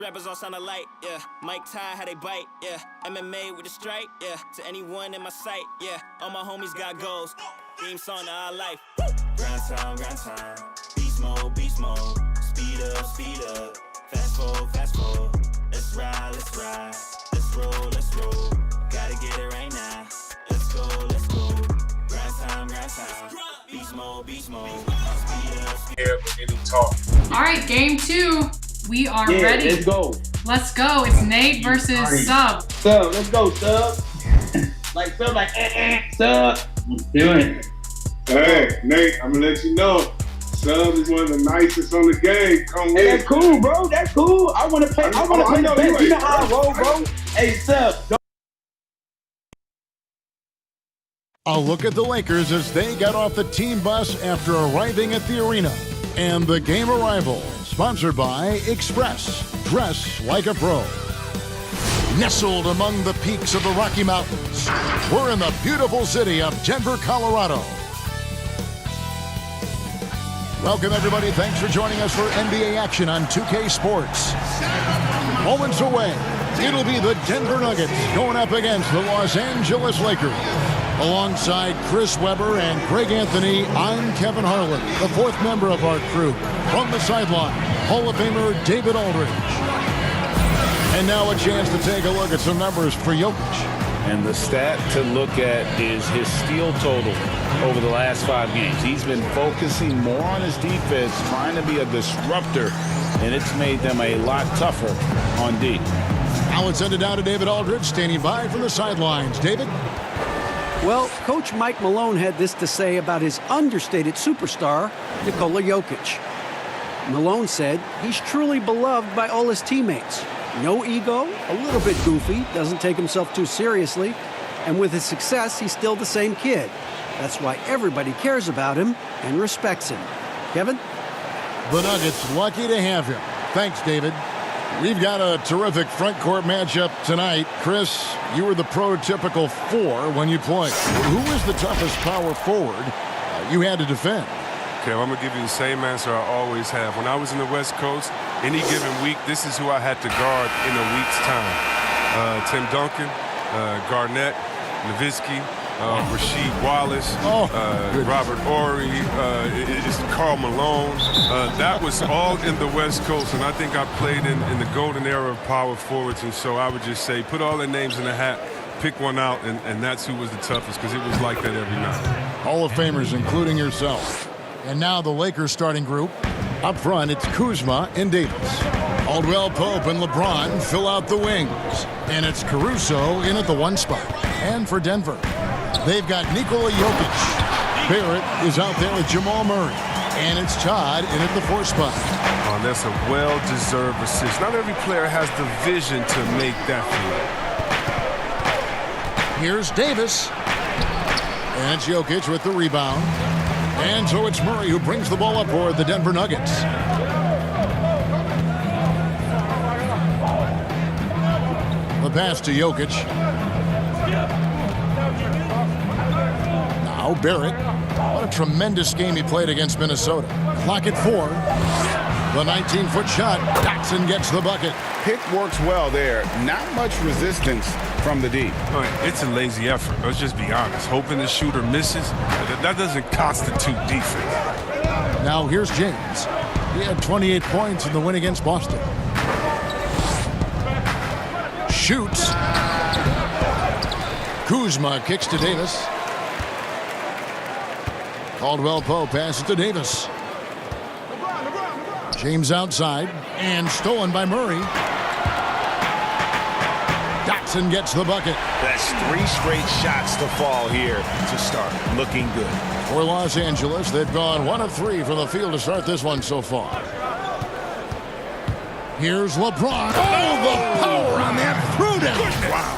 Rappers all sound alike, yeah. Mike Ty, how they bite, yeah. MMA with a strike, yeah. To anyone in my sight, yeah. All my homies got goals. Theme song to our life. Grind time, grind time. Beast mode, beast mode. Speed up, speed up. Fast forward, fast forward. Let's ride, let's ride. Let's roll, let's roll. Gotta get it right now. Let's go, let's go. Grind time, grind time. Beast mode, beast mode. Speed up, speed up. All right, game 2. We are ready. Let's go. Let's go. It's Nate versus Sub. Sub, let's go, Sub. Like Sub, like Sub. Let's do it. Hey, Nate, I'm gonna let you know. Sub is one of the nicest on the game. Come with. That's cool, bro. That's cool. I want to play. I want to play the best. You know how I roll, bro. Hey, Sub. A look at the Lakers as they got off the team bus after arriving at the arena. And the game arrival, sponsored by Express. Dress like a pro. Nestled among the peaks of the Rocky Mountains, we're in the beautiful city of Denver, Colorado. Welcome, everybody. Thanks for joining us for NBA action on 2K Sports. Moments away, it'll be the Denver Nuggets going up against the Los Angeles Lakers. Alongside Chris Webber and Greg Anthony, I'm Kevin Harlan, the fourth member of our crew. From the sideline, Hall of Famer David Aldridge. And now a chance to take a look at some numbers for Jokic. And the stat to look at is his steal total over the last 5 games. He's been focusing more on his defense, trying to be a disruptor, and it's made them a lot tougher on D. Now let's send it down to David Aldridge, standing by from the sidelines. David? Well, Coach Mike Malone had this to say about his understated superstar, Nikola Jokic. Malone said he's truly beloved by all his teammates. No ego, a little bit goofy, doesn't take himself too seriously, and with his success, he's still the same kid. That's why everybody cares about him and respects him. Kevin? The Nuggets lucky to have him. Thanks, David. We've got a terrific front court matchup tonight. Chris, you were the prototypical 4 when you played. Who was the toughest power forward you had to defend? Okay, well, I'm gonna give you the same answer I always have. When I was in the West Coast, any given week, this is who I had to guard in a week's time. Tim Duncan, Garnett, Nowitzki, Rasheed Wallace, Robert Horry, it's Karl Malone. That was all in the West Coast, and I think I played in the golden era of power forwards, and so I would just say put all their names in a hat, pick one out, and that's who was the toughest, because it was like that every night. Hall of Famers, including yourself. And now the Lakers starting group. Up front, it's Kuzma and Davis. Caldwell Pope and LeBron fill out the wings. And it's Caruso in at the 1 spot. And for Denver, they've got Nikola Jokic. Barrett is out there with Jamal Murray. And it's Todd in at the 4 spot. Oh, that's a well-deserved assist. Not every player has the vision to make that feed. Here's Davis. And it's Jokic with the rebound. And so it's Murray who brings the ball up for the Denver Nuggets. The pass to Jokic. Now Barrett. What a tremendous game he played against Minnesota. Clock at 4. The 19-foot shot. Dotson gets the bucket. Pick works well there. Not much resistance from the D. It's a lazy effort. Let's just be honest. Hoping the shooter misses, that doesn't constitute defense. Now here's James. He had 28 points in the win against Boston. Shoots. Kuzma kicks to Davis. Caldwell Pope passes to Davis. James outside and stolen by Murray. Dotson gets the bucket. That's 3 straight shots to fall here to start. Looking good. For Los Angeles, they've gone 1 of 3 from the field to start this one so far. Here's LeBron. Oh, the power on that threw down. Wow.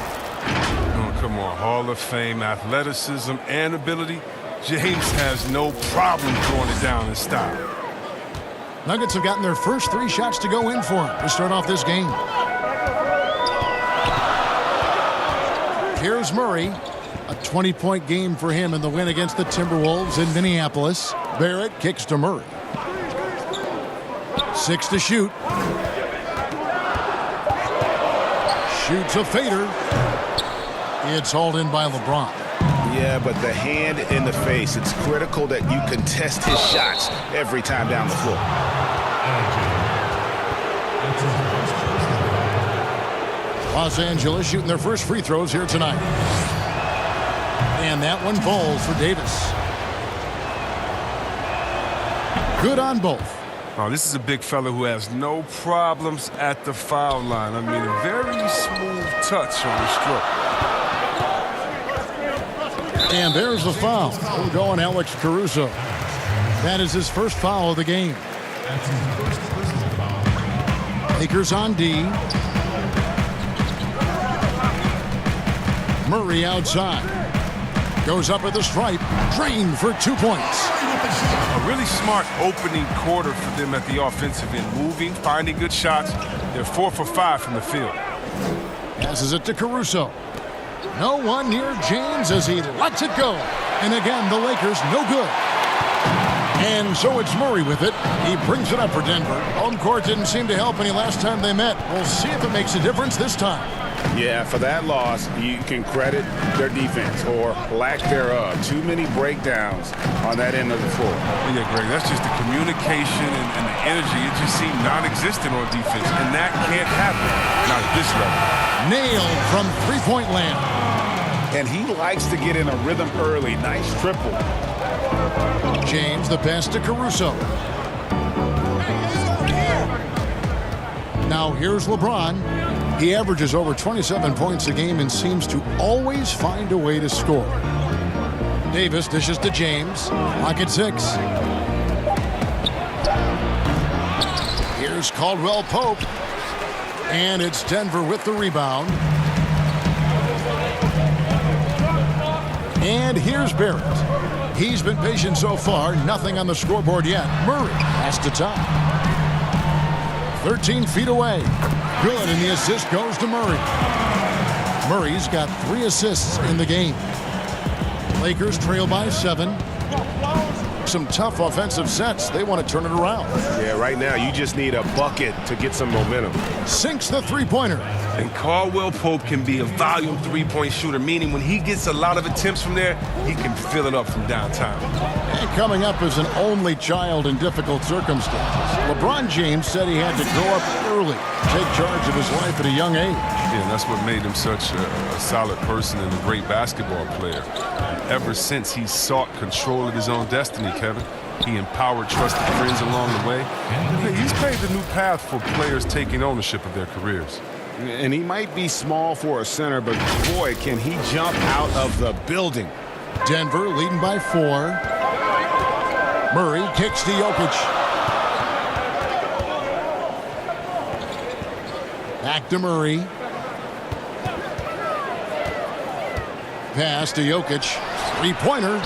Oh, come on. Hall of Fame, athleticism, and ability. James has no problem throwing it down and stop. Nuggets have gotten their first 3 shots to go in for him to start off this game. Here's Murray. A 20-point game for him in the win against the Timberwolves in Minneapolis. Barrett kicks to Murray. 6 to shoot. Shoots a fader. It's hauled in by LeBron. Yeah, but the hand in the face, it's critical that you contest his shots every time down the floor. Los Angeles shooting their first free throws here tonight. And that one falls for Davis. Good on both. Oh, this is a big fella who has no problems at the foul line. I mean, a very smooth touch on the stroke. And there's the foul. We're going Alex Caruso. That is his first foul of the game. Lakers on D. Murray outside. Goes up at the stripe. Drained for 2 points. A really smart opening quarter for them at the offensive end. Moving, finding good shots. They're 4 for 5 from the field. Passes it to Caruso. No one near James as he lets it go. And again, the Lakers no good. And so it's Murray with it. He brings it up for Denver. Home court didn't seem to help any last time they met. We'll see if it makes a difference this time. Yeah, for that loss, you can credit their defense or lack thereof. Too many breakdowns on that end of the floor. Yeah, Greg, that's just the communication and the energy. It just seemed non-existent on defense, and that can't happen. Not at this level. Nailed from three-point land. And he likes to get in a rhythm early. Nice triple. James, the pass to Caruso. Now here's LeBron. He averages over 27 points a game and seems to always find a way to score. Davis dishes to James. Lock at 6. Here's Caldwell Pope. And it's Denver with the rebound. And here's Barrett. He's been patient so far. Nothing on the scoreboard yet. Murray has to top. 13 feet away. Good, and the assist goes to Murray. Murray's got 3 assists in the game. Lakers trail by 7. Some tough offensive sets. They want to turn it around. Yeah, right now you just need a bucket to get some momentum. Sinks the three-pointer. And Caldwell Pope can be a volume three-point shooter, meaning when he gets a lot of attempts from there, he can fill it up from downtown. And coming up as an only child in difficult circumstances, LeBron James said he had to grow up early, take charge of his life at a young age. Yeah, and that's what made him such a solid person and a great basketball player. And ever since he sought control of his own destiny, Kevin, he empowered trusted friends along the way. He's paved a new path for players taking ownership of their careers. And he might be small for a center, but boy, can he jump out of the building. Denver leading by 4. Murray kicks to Jokic. Back to Murray. Pass to Jokic. Three-pointer.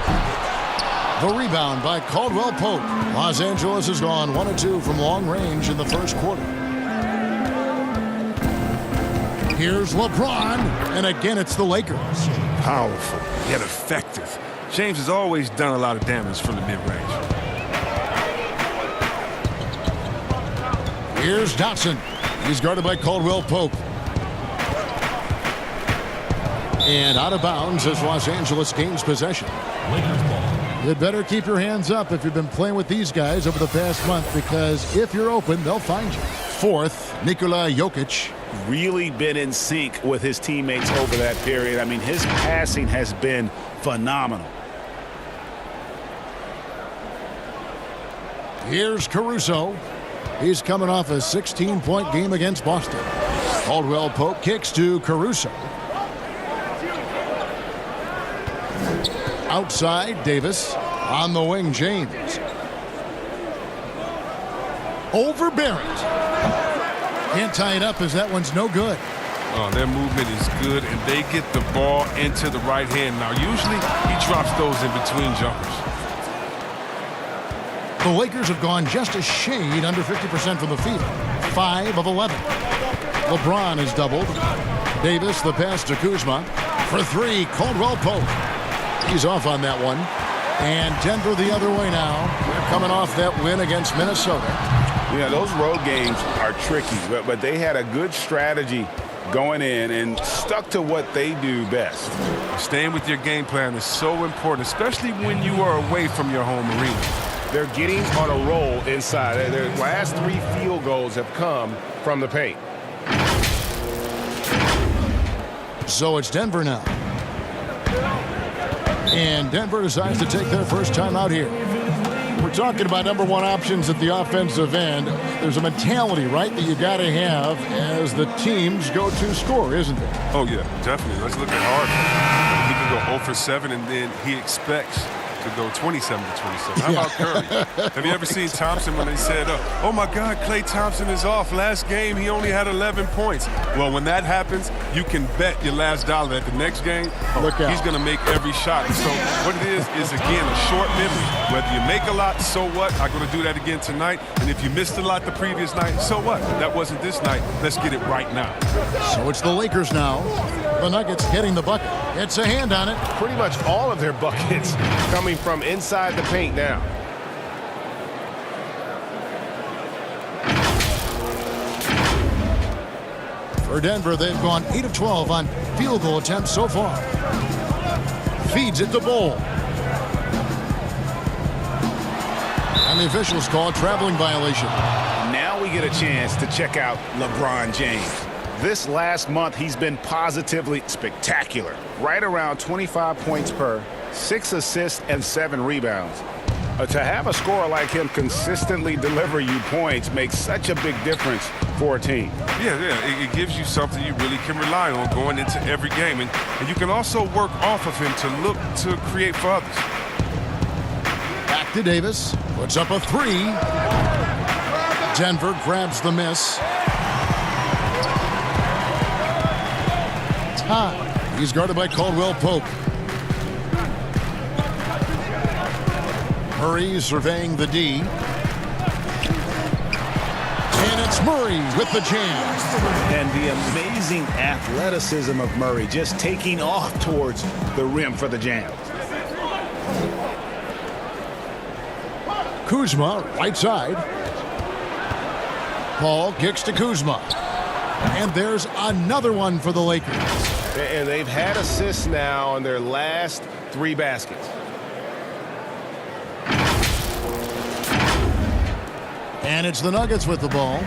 The rebound by Caldwell Pope. Los Angeles has gone 1 of 2 from long range in the first quarter. Here's LeBron, and again it's the Lakers. Powerful, yet effective. James has always done a lot of damage from the mid-range. Here's Dotson. He's guarded by Caldwell Pope. And out of bounds as Los Angeles gains possession. You'd better keep your hands up if you've been playing with these guys over the past month, because if you're open, they'll find you. 4th, Nikola Jokic. Really been in sync with his teammates over that period. I mean, his passing has been phenomenal. Here's Caruso. He's coming off a 16-point game against Boston. Caldwell Pope kicks to Caruso. Outside, Davis. On the wing, James. Over Barrett. Can't tie it up as that one's no good. Oh, their movement is good, and they get the ball into the right hand. Now, usually he drops those in between jumpers. The Lakers have gone just a shade under 50% from the field. 5 of 11. LeBron is doubled. Davis, the pass to Kuzma. For 3, Caldwell Pope. He's off on that one. And Denver the other way now. They're coming off that win against Minnesota. Yeah, those road games are tricky, but they had a good strategy going in and stuck to what they do best. Staying with your game plan is so important, especially when you are away from your home arena. They're getting on a roll inside. Their last 3 field goals have come from the paint. So it's Denver now. And Denver decides to take their first time out here. We're talking about number 1 options at the offensive end. There's a mentality, right, that you got to have as the team's go-to scorer, isn't there? Oh, yeah, definitely. Let's look at Harden. He can go 0 for 7, and then he expects to go 27 to 27. How about Curry? Have you ever seen Thompson when they said, oh my God, Klay Thompson is off. Last game, he only had 11 points. Well, when that happens, you can bet your last dollar that the next game, he's going to make every shot. So what it is again, a short memory. Whether you make a lot, so what? I'm going to do that again tonight. And if you missed a lot the previous night, so what? That wasn't this night. Let's get it right now. So it's the Lakers now. The Nuggets getting the bucket. It's a hand on it. Pretty much all of their buckets coming from inside the paint now. For Denver, they've gone 8 of 12 on field goal attempts so far. Feeds it to Bol. And the officials call a traveling violation. Now we get a chance to check out LeBron James. This last month, he's been positively spectacular. Right around 25 points per, 6 assists and 7 rebounds. To have a scorer like him consistently deliver you points makes such a big difference for a team. Yeah, it gives you something you really can rely on going into every game. And you can also work off of him to look to create for others. Back to Davis. Puts up a 3. Denver grabs the miss. He's guarded by Caldwell Pope. Murray surveying the D. And it's Murray with the jam. And the amazing athleticism of Murray just taking off towards the rim for the jam. Kuzma, right side. Paul kicks to Kuzma. And there's another one for the Lakers. And they've had assists now on their last 3 baskets. And it's the Nuggets with the ball.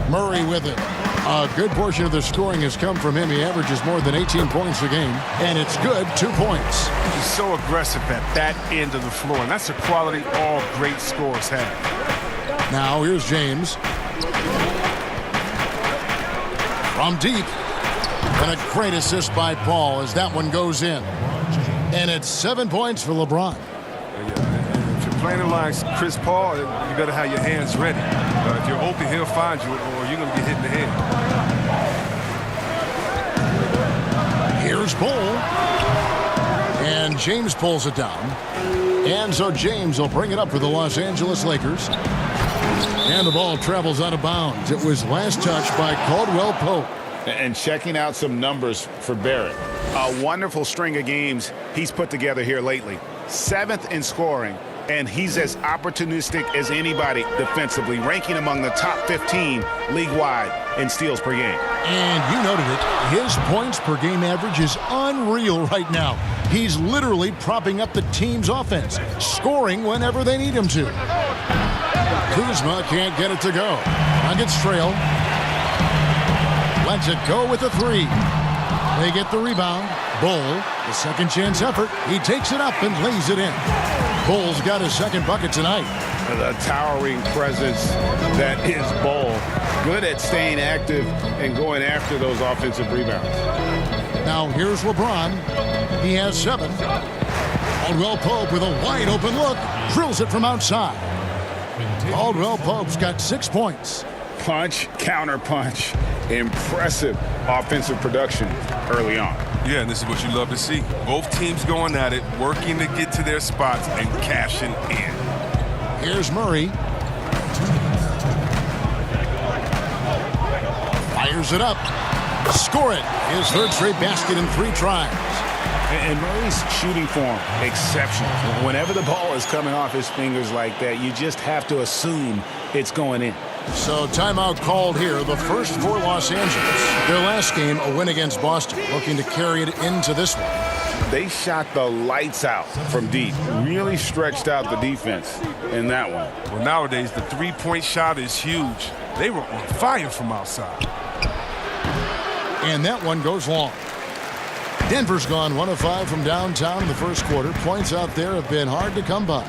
Murray with it. A good portion of the scoring has come from him. He averages more than 18 points a game. And it's good, 2 points. He's so aggressive at that end of the floor. And that's a quality all great scorers have. Now here's James. From deep. And a great assist by Paul as that one goes in. And it's 7 points for LeBron. If you're playing like Chris Paul, you better have your hands ready. If you're open, he'll find you, or you're going to get hit in the head. Here's Bol. And James pulls it down. And so James will bring it up for the Los Angeles Lakers. And the ball travels out of bounds. It was last touched by Caldwell Pope. And checking out some numbers for Barrett. A wonderful string of games he's put together here lately. 7th in scoring, and he's as opportunistic as anybody defensively, ranking among the top 15 league-wide in steals per game. And you noted it. His points per game average is unreal right now. He's literally propping up the team's offense, scoring whenever they need him to. Kuzma can't get it to go. Nuggets trail. Lets it go with a 3. They get the rebound. Bol, the second chance effort. He takes it up and lays it in. Bol's got his second bucket tonight. The towering presence that is Bol. Good at staying active and going after those offensive rebounds. Now here's LeBron. He has 7. Caldwell Pope with a wide open look. Drills it from outside. Caldwell Pope's got 6 points. Punch, counter punch. Impressive offensive production early on. Yeah, and this is what you love to see. Both teams going at it, working to get to their spots and cashing in. Here's Murray. Fires it up. Score it. His third straight basket in 3 tries. And Murray's shooting form, exceptional. Whenever the ball is coming off his fingers like that, you just have to assume it's going in. So timeout called here, the first for Los Angeles. Their last game, a win against Boston, looking to carry it into this one. They shot the lights out from deep, really stretched out the defense in that one. Well, nowadays, the three-point shot is huge. They were on fire from outside. And that one goes long. Denver's gone 1 of 5 from downtown in the first quarter. Points out there have been hard to come by.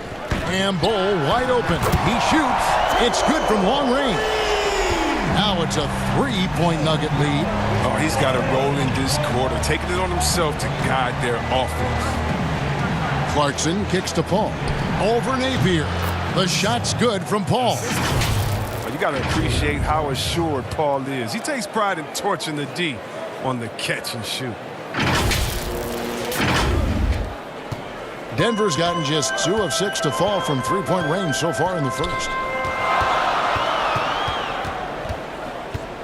And Bull wide open. He shoots. It's good from long range. Now it's a 3-point Nugget lead. Oh, he's got to roll in this quarter, taking it on himself to guide their offense. Clarkson kicks to Paul. Over Napier. The shot's good from Paul. Well, you got to appreciate how assured Paul is. He takes pride in torching the D on the catch and shoot. Denver's gotten just 2 of 6 to fall from 3-point range so far in the first.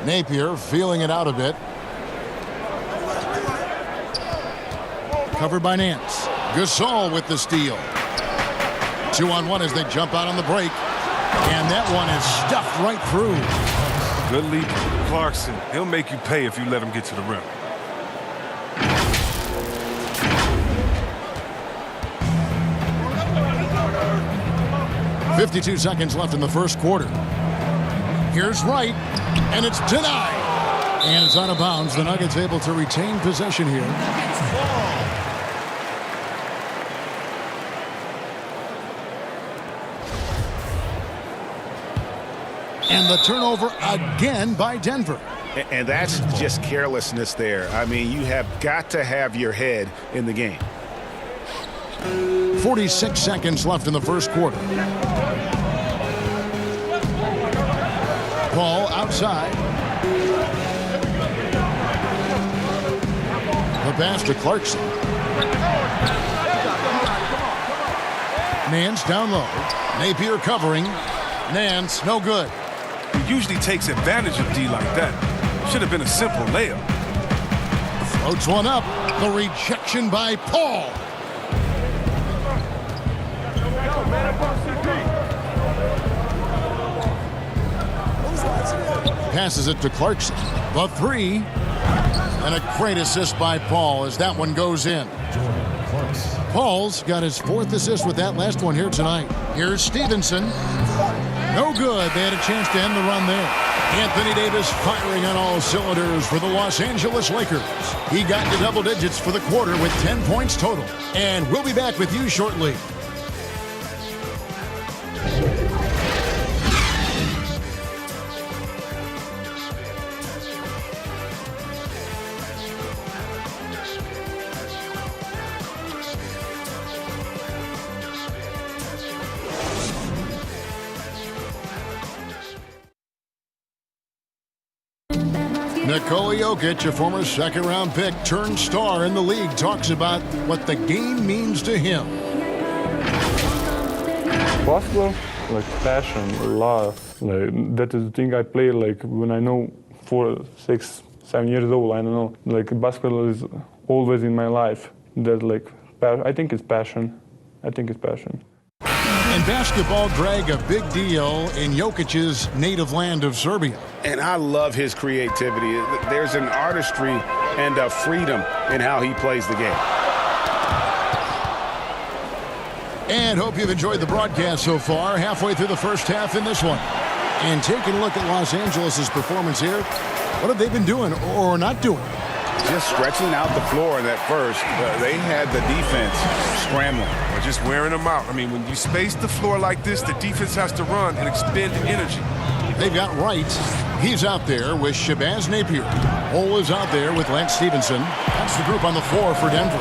Napier feeling it out a bit. Covered by Nance. Gasol with the steal. 2-on-1 as they jump out on the break. And that one is stuffed right through. Good lead, Clarkson. He'll make you pay if you let him get to the rim. .52 seconds left in the first quarter. Here's Wright, and it's denied. And it's out of bounds. The Nuggets able to retain possession here. And the turnover again by Denver. And that's just carelessness there. I mean, you have got to have your head in the game. 46 seconds left in the first quarter. Paul outside. The pass to Clarkson. Nance down low. Napier covering. Nance, no good. He usually takes advantage of D like that. Should have been a simple layup. Floats one up. The rejection by Paul. Passes it to Clarkson. The 3. And a great assist by Paul as that one goes in. Paul's got his 4th assist with that last one here tonight. Here's Stevenson. No good. They had a chance to end the run there. Anthony Davis firing on all cylinders for the Los Angeles Lakers. He got to double digits for the quarter with 10 points total. And we'll be back with you shortly. Nikola Jokic, a former second-round pick, turned star in the league, talks about what the game means to him. Basketball, like passion, love. Like that is the thing I play. Like when I know 4, 6, 7 years old, I don't know. Like basketball is always in my life. That like I think it's passion. I think it's passion. And basketball, Greg, a big deal in Jokic's native land of Serbia. And I love his creativity. There's an artistry and a freedom in how he plays the game. And hope you've enjoyed the broadcast so far. Halfway through the first half in this one. And taking a look at Los Angeles' performance here. What have they been doing or not doing? Just stretching out the floor in that first. They had the defense scrambling. Or just wearing them out. I mean, when you space the floor like this, the defense has to run and expend energy. They've got Wright. He's out there with Shabazz Napier. Ole is out there with Lance Stevenson. That's the group on the floor for Denver.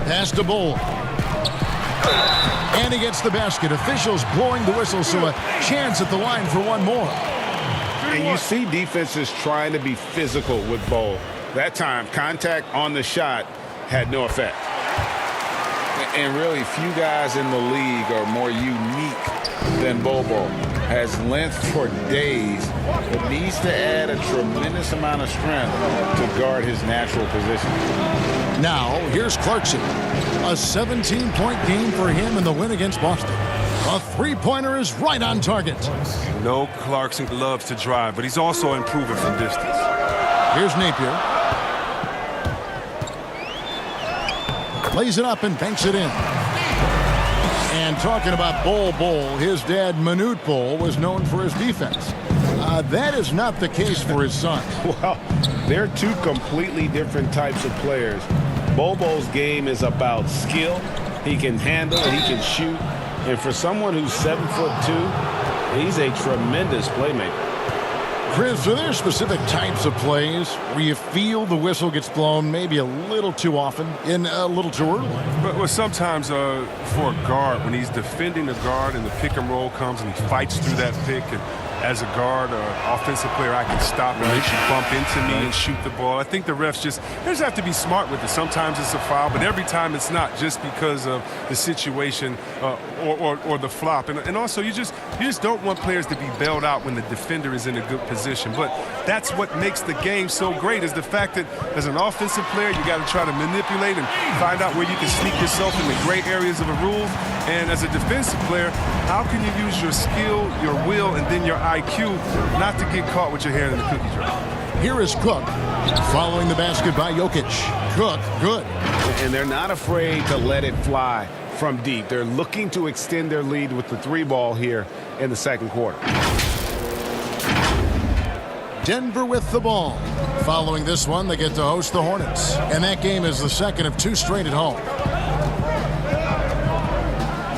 Pass to Bull. And he gets the basket. Officials blowing the whistle, so a chance at the line for one more. And you see defenses trying to be physical with Bull. That time, contact on the shot had no effect. And really, few guys in the league are more unique than Bull. has length for days, but needs to add a tremendous amount of strength to guard his natural position. Now, here's Clarkson. A 17-point game for him in the win against Boston. A three-pointer is right on target. No, Clarkson loves to drive, but he's also improving from distance. Here's Napier. Lays it up and banks it in. And talking about Bol, his dad, Manute Bol, was known for his defense. That is not the case for his son. Well, they're two completely different types of players. Bol's game is about skill. He can handle, he can shoot. And for someone who's 7'2", he's a tremendous playmaker. Chris, are there specific types of plays where you feel the whistle gets blown maybe a little too often and a little too early? But sometimes for a guard, when he's defending the guard and the pick and roll comes and he fights through that pick, and as a guard or offensive player, I can stop and let you bump into me and shoot the ball. I think the refs they just have to be smart with it. Sometimes it's a foul, but every time it's not, just because of the situation or the flop. And also, you just don't want players to be bailed out when the defender is in a good position. But that's what makes the game so great, is the fact that as an offensive player, you got to try to manipulate and find out where you can sneak yourself in the gray areas of a rule. And as a defensive player, how can you use your skill, your will, and then your IQ not to get caught with your hand in the cookie jar? Here is Cook following the basket by Jokic. Cook, good. And they're not afraid to let it fly from deep. They're looking to extend their lead with the three ball here in the second quarter. Denver with the ball. Following this one, they get to host the Hornets. And that game is the second of two straight at home.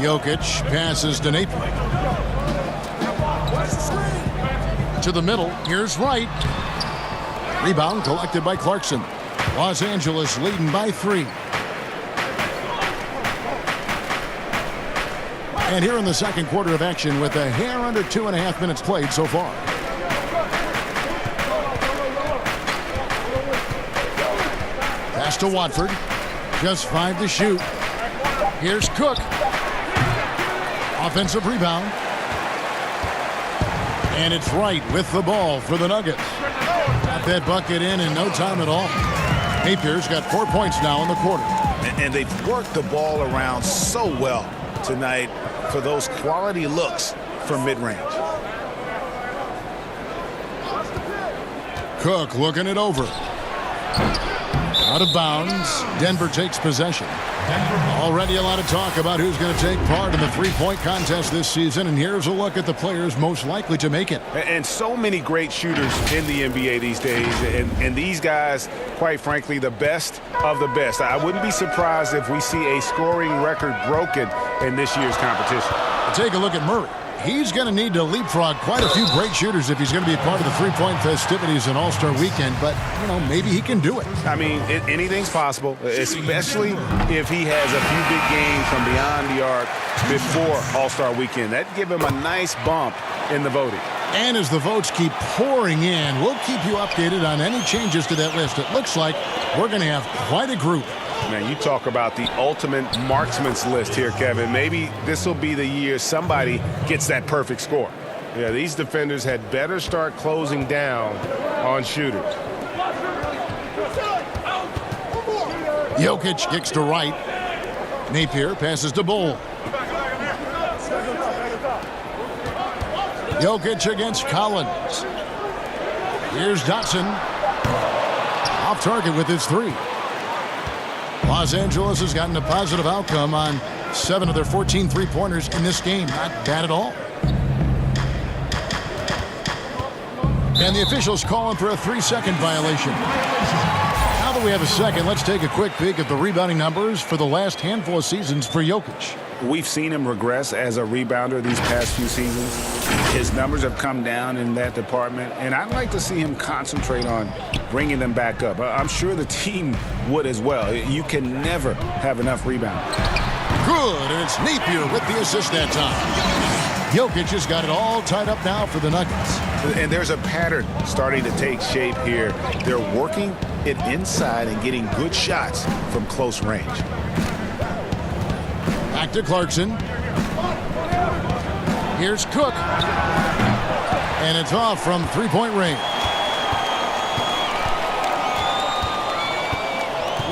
Jokic passes to Napier. To the middle. Here's Wright. Rebound collected by Clarkson. Los Angeles leading by 3. And here in the second quarter of action with a hair under 2.5 minutes played so far. Pass to Watford. Just 5 to shoot. Here's Cook. Offensive rebound. And it's Wright with the ball for the Nuggets. Got that bucket in no time at all. Napier's got 4 points now in the quarter. And they've worked the ball around so well tonight for those quality looks from mid-range. Cook looking it over. Out of bounds. Denver takes possession. Already a lot of talk about who's going to take part in the three-point contest this season, and here's a look at the players most likely to make it. And so many great shooters in the NBA these days, and these guys, quite frankly, the best of the best. I wouldn't be surprised if we see a scoring record broken in this year's competition. Take a look at Murray. He's going to need to leapfrog quite a few great shooters if he's going to be a part of the three-point festivities in All-Star Weekend, but, maybe he can do it. I mean, anything's possible, especially if he has a few big games from beyond the arc before All-Star Weekend. That'd give him a nice bump in the voting. And as the votes keep pouring in, we'll keep you updated on any changes to that list. It looks like we're going to have quite a group. Man, you talk about the ultimate marksman's list here, Kevin. Maybe this will be the year somebody gets that perfect score. Yeah, these defenders had better start closing down on shooters. Jokic kicks to Wright. Napier passes to Bol. Jokic against Collins. Here's Dotson. Off target with his 3. Los Angeles has gotten a positive outcome on 7 of their 14 three-pointers in this game. Not bad at all. And the officials calling for a 3-second violation. Now that we have a second, let's take a quick peek at the rebounding numbers for the last handful of seasons for Jokic. We've seen him regress as a rebounder these past few seasons. His numbers have come down in that department, and I'd like to see him concentrate on bringing them back up. I'm sure the team would as well. You can never have enough rebounds. Good, and it's Napier with the assist that time. Jokic has got it all tied up now for the Nuggets. And there's a pattern starting to take shape here. They're working it inside and getting good shots from close range. Back to Clarkson. Here's Cook. And it's off from three-point range.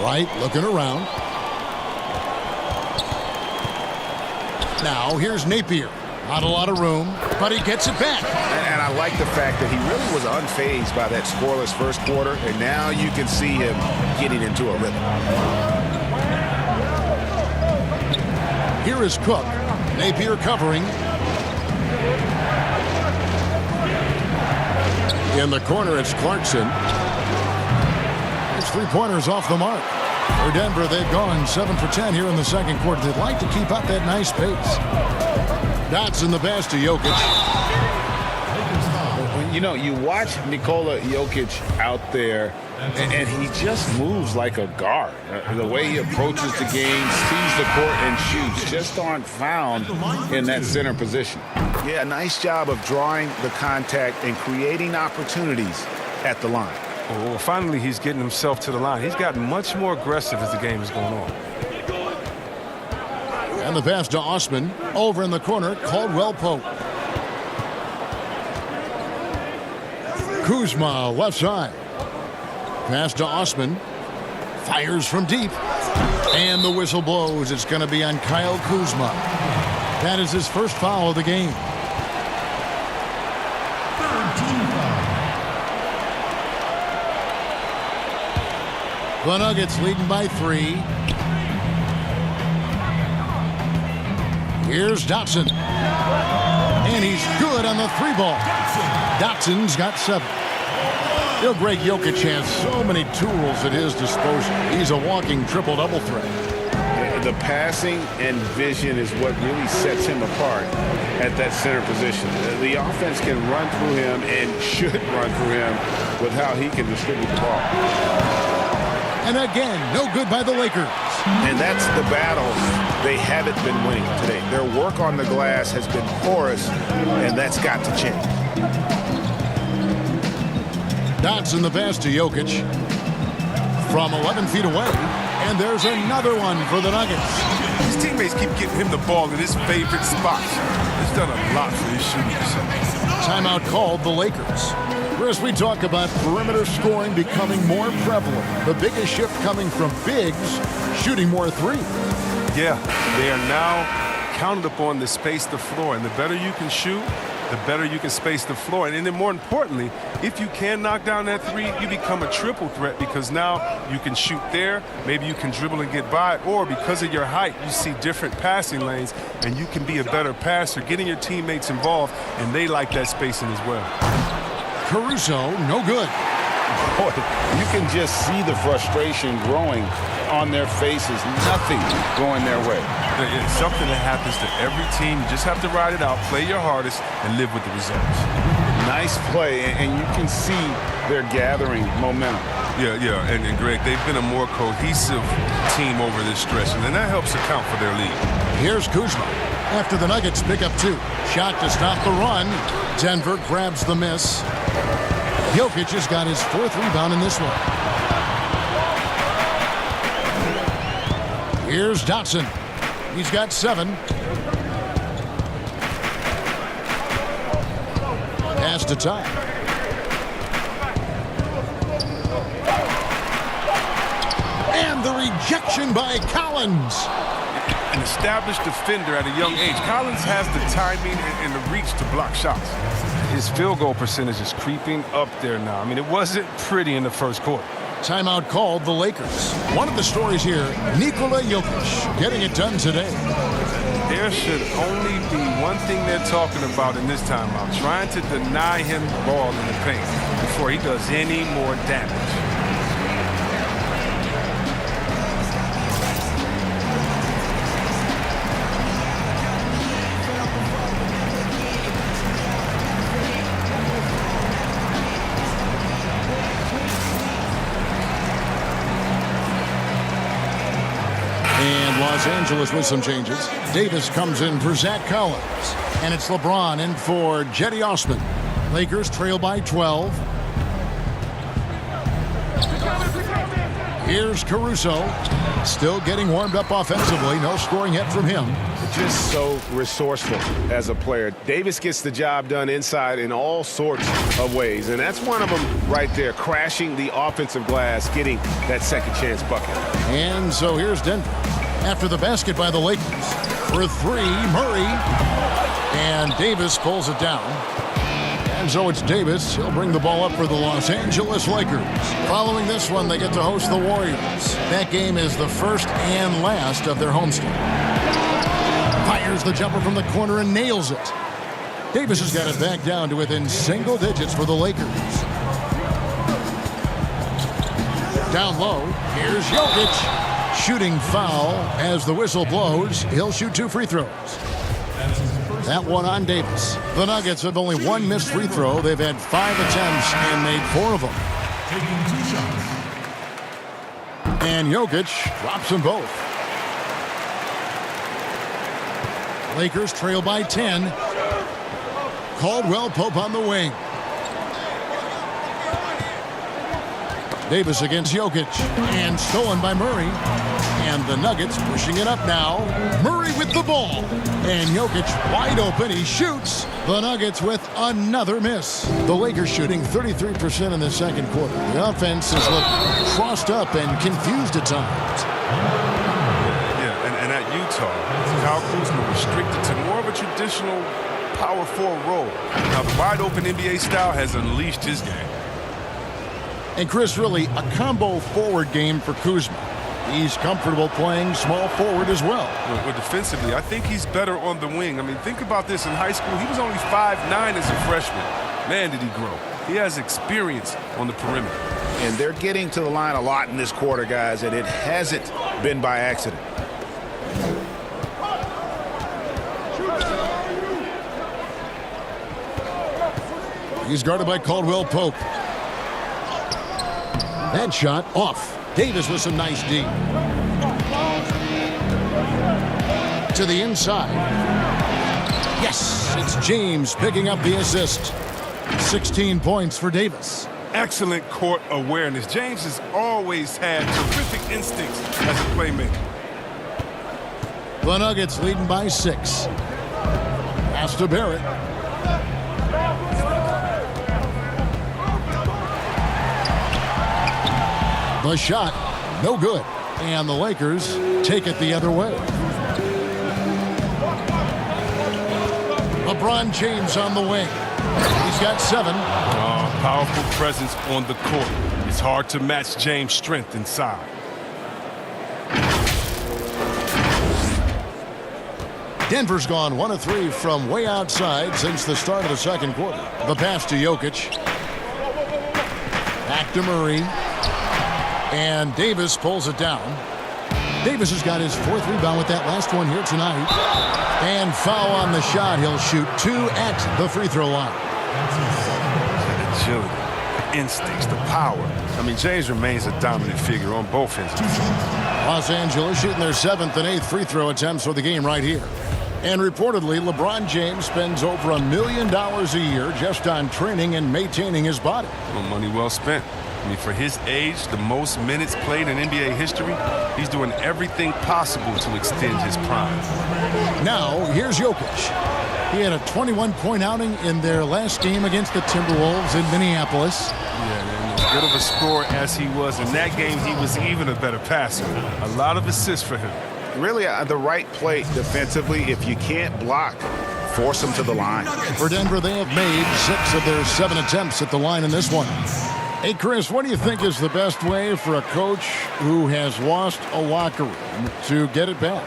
Wright looking around. Now here's Napier. Not a lot of room, but he gets it back. And I like the fact that he really was unfazed by that scoreless first quarter, and now you can see him getting into a rhythm. Here is Cook. Napier covering. In the corner, it's Clarkson. His three-pointers off the mark. For Denver, they've gone 7 for 10 here in the second quarter. They'd like to keep up that nice pace. Dotson the pass to Jokic. You know, you watch Nikola Jokic out there, and he just moves like a guard. The way he approaches the game, sees the court, and shoots just aren't found in that center position. Yeah, nice job of drawing the contact and creating opportunities at the line. Well, finally, he's getting himself to the line. He's gotten much more aggressive as the game is going on. And the pass to Osman. Over in the corner, Caldwell Pope. Kuzma, left side. Pass to Osman. Fires from deep. And the whistle blows. It's going to be on Kyle Kuzma. That is his first foul of the game. The Nuggets leading by 3. Here's Dotson. And he's good on the 3-ball. Dotson's got 7. You know, Greg Jokic has so many tools at his disposal. He's a walking triple-double threat. The passing and vision is what really sets him apart at that center position. The offense can run through him and should run through him with how he can distribute the ball. And again, no good by the Lakers. And that's the battle they haven't been winning today. Their work on the glass has been porous, and that's got to change. Dotson the pass to Jokic from 11 feet away. And there's another one for the Nuggets. His teammates keep getting him the ball in his favorite spots. He's done a lot for his shooting. Timeout called the Lakers. Chris, we talk about perimeter scoring becoming more prevalent. The biggest shift coming from bigs shooting more threes. Yeah, they are now counted upon to space the floor. And the better you can shoot, the better you can space the floor. And then more importantly, if you can knock down that 3, you become a triple threat because now you can shoot there, maybe you can dribble and get by it, or because of your height, you see different passing lanes and you can be a better passer, getting your teammates involved, and they like that spacing as well. Caruso, no good. Boy, you can just see the frustration growing on their faces. Nothing going their way. It's something that happens to every team. You just have to ride it out, play your hardest, and live with the results. Nice play, and you can see they're gathering momentum. Yeah, and Greg, they've been a more cohesive team over this stretch, and then that helps account for their lead. Here's Kuzma. After the Nuggets pick up 2. Shot to stop the run. Denver grabs the miss. Jokic has got his 4th rebound in this one. Here's Dotson. He's got 7. Pass to Ty. And the rejection by Collins. An established defender at a young age. Collins has the timing and the reach to block shots. His field goal percentage is creeping up there now. I mean, it wasn't pretty in the first quarter. Timeout called the Lakers. One of the stories here, Nikola Jokic getting it done today. There should only be one thing they're talking about in this timeout, trying to deny him the ball in the paint before he does any more damage. Los Angeles with some changes. Davis comes in for Zach Collins. And it's LeBron in for Jetty Osman. Lakers trail by 12. Here's Caruso. Still getting warmed up offensively. No scoring yet from him. just so resourceful as a player. Davis gets the job done inside in all sorts of ways, and that's one of them right there, crashing the offensive glass, getting that second chance bucket. And so here's Denver. After the basket by the Lakers. For three, Murray. And Davis pulls it down. And so it's Davis. He'll bring the ball up for the Los Angeles Lakers. Following this one, they get to host the Warriors. That game is the first and last of their homestand. Fires the jumper from the corner and nails it. Davis has got it back down to within single digits for the Lakers. Down low, here's Jokic. Shooting foul as the whistle blows. He'll shoot 2 free throws. That one on Davis. The Nuggets have only 1 missed free throw. They've had 5 attempts and made 4 of them. And Jokic drops them both. Lakers trail by 10. Caldwell Pope on the wing. Davis against Jokic, and stolen by Murray. And the Nuggets pushing it up now. Murray with the ball. And Jokic wide open. He shoots. The Nuggets with another miss. The Lakers shooting 33% in the second quarter. The offense has looked crossed up and confused at times. Yeah, and at Utah, Kyle Kuzma restricted to more of a traditional power forward role. Now, the wide open NBA style has unleashed his game. And Chris, really a combo forward game for Kuzma. He's comfortable playing small forward as well. Well, defensively, I think he's better on the wing. I mean, think about this. In high school, he was only 5'9" as a freshman. Man, did he grow. He has experience on the perimeter. And they're getting to the line a lot in this quarter, guys, and it hasn't been by accident. He's guarded by Caldwell Pope. That shot off. Davis with some nice D. To the inside. Yes, it's James picking up the assist. 16 points for Davis. Excellent court awareness. James has always had terrific instincts as a playmaker. The Nuggets leading by 6. Pass to Barrett. The shot, no good. And the Lakers take it the other way. LeBron James on the wing. He's got 7. Powerful presence on the court. It's hard to match James' strength inside. Denver's gone 1 of 3 from way outside since the start of the second quarter. The pass to Jokic. Back to Murray. And Davis pulls it down. Davis has got his 4th rebound with that last one here tonight. And foul on the shot. He'll shoot 2 at the free throw line. The agility, the instincts, the power. I mean, James remains a dominant figure on both ends of the floor. Los Angeles shooting their 7th and 8th free throw attempts for the game right here. And reportedly, LeBron James spends over $1 million a year just on training and maintaining his body. Well, money well spent. I mean, for his age, the most minutes played in NBA history, he's doing everything possible to extend his prime. Now, here's Jokic. He had a 21-point outing in their last game against the Timberwolves in Minneapolis. Yeah, and as good of a scorer as he was in that game, he was even a better passer. A lot of assists for him. Really, the right play defensively. If you can't block, force them to the line. For Denver, they have made 6 of their 7 attempts at the line in this one. Hey, Chris, what do you think is the best way for a coach who has lost a locker room to get it back?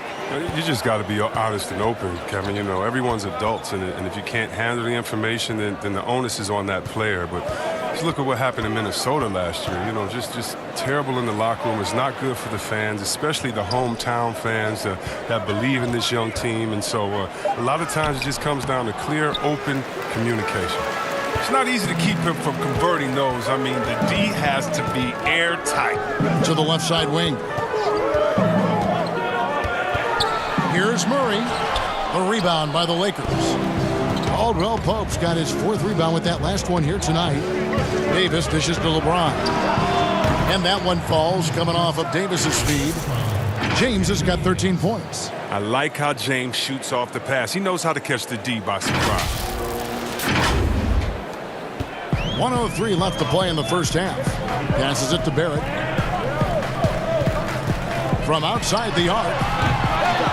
You just got to be honest and open, Kevin. You know, everyone's adults, and if you can't handle the information, then the onus is on that player. But just look at what happened in Minnesota last year. You know, just terrible in the locker room. It's not good for the fans, especially the hometown fans that believe in this young team. And so a lot of times it just comes down to clear, open communication. It's not easy to keep him from converting those. I mean, the D has to be airtight. To the left side wing. Here's Murray. A rebound by the Lakers. Caldwell Pope's got his 4th rebound with that last one here tonight. Davis dishes to LeBron. And that one falls coming off of Davis's speed. James has got 13 points. I like how James shoots off the pass. He knows how to catch the D by surprise. 1:03 left to play in the first half. Passes it to Barrett. From outside the arc.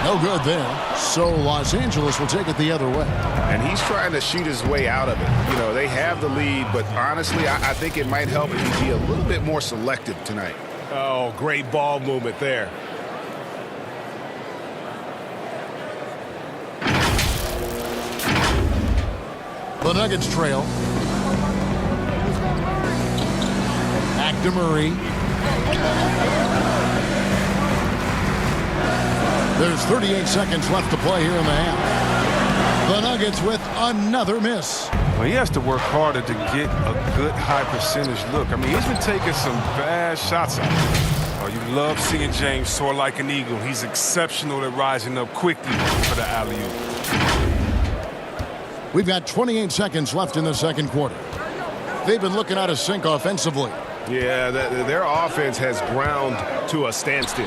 No good there. So Los Angeles will take it the other way. And he's trying to shoot his way out of it. You know, they have the lead, but honestly, I think it might help if he be a little bit more selective tonight. Oh, great ball movement there. The Nuggets trail. Back to Murray. There's 38 seconds left to play here in the half. The Nuggets with another miss. Well, he has to work harder to get a good high percentage look. I mean, he's been taking some bad shots out there. Oh, you love seeing James soar like an eagle. He's exceptional at rising up quickly for the alley-oop. We've got 28 seconds left in the second quarter. They've been looking out of sync offensively. Yeah, their offense has ground to a standstill.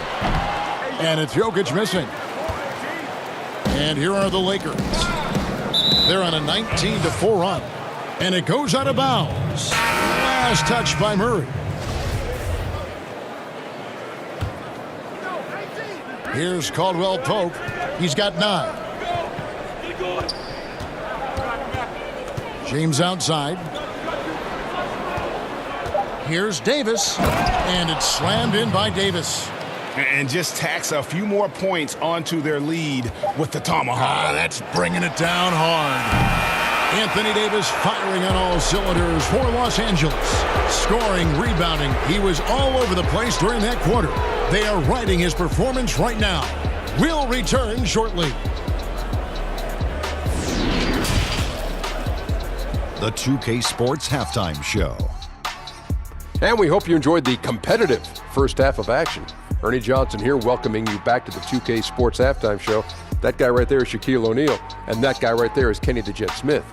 And it's Jokic missing. And here are the Lakers. They're on a 19-4 run. And it goes out of bounds. Last touch by Murray. Here's Caldwell Pope. He's got 9. James outside. Here's Davis. And it's slammed in by Davis. And just tacks a few more points onto their lead with the tomahawk. That's bringing it down hard. Anthony Davis firing on all cylinders for Los Angeles. Scoring, rebounding. He was all over the place during that quarter. They are riding his performance right now. We'll return shortly. The 2K Sports Halftime Show. And we hope you enjoyed the competitive first half of action. Ernie Johnson here welcoming you back to the 2K Sports Halftime Show. That guy right there is Shaquille O'Neal, and that guy right there is Kenny the Jet Smith.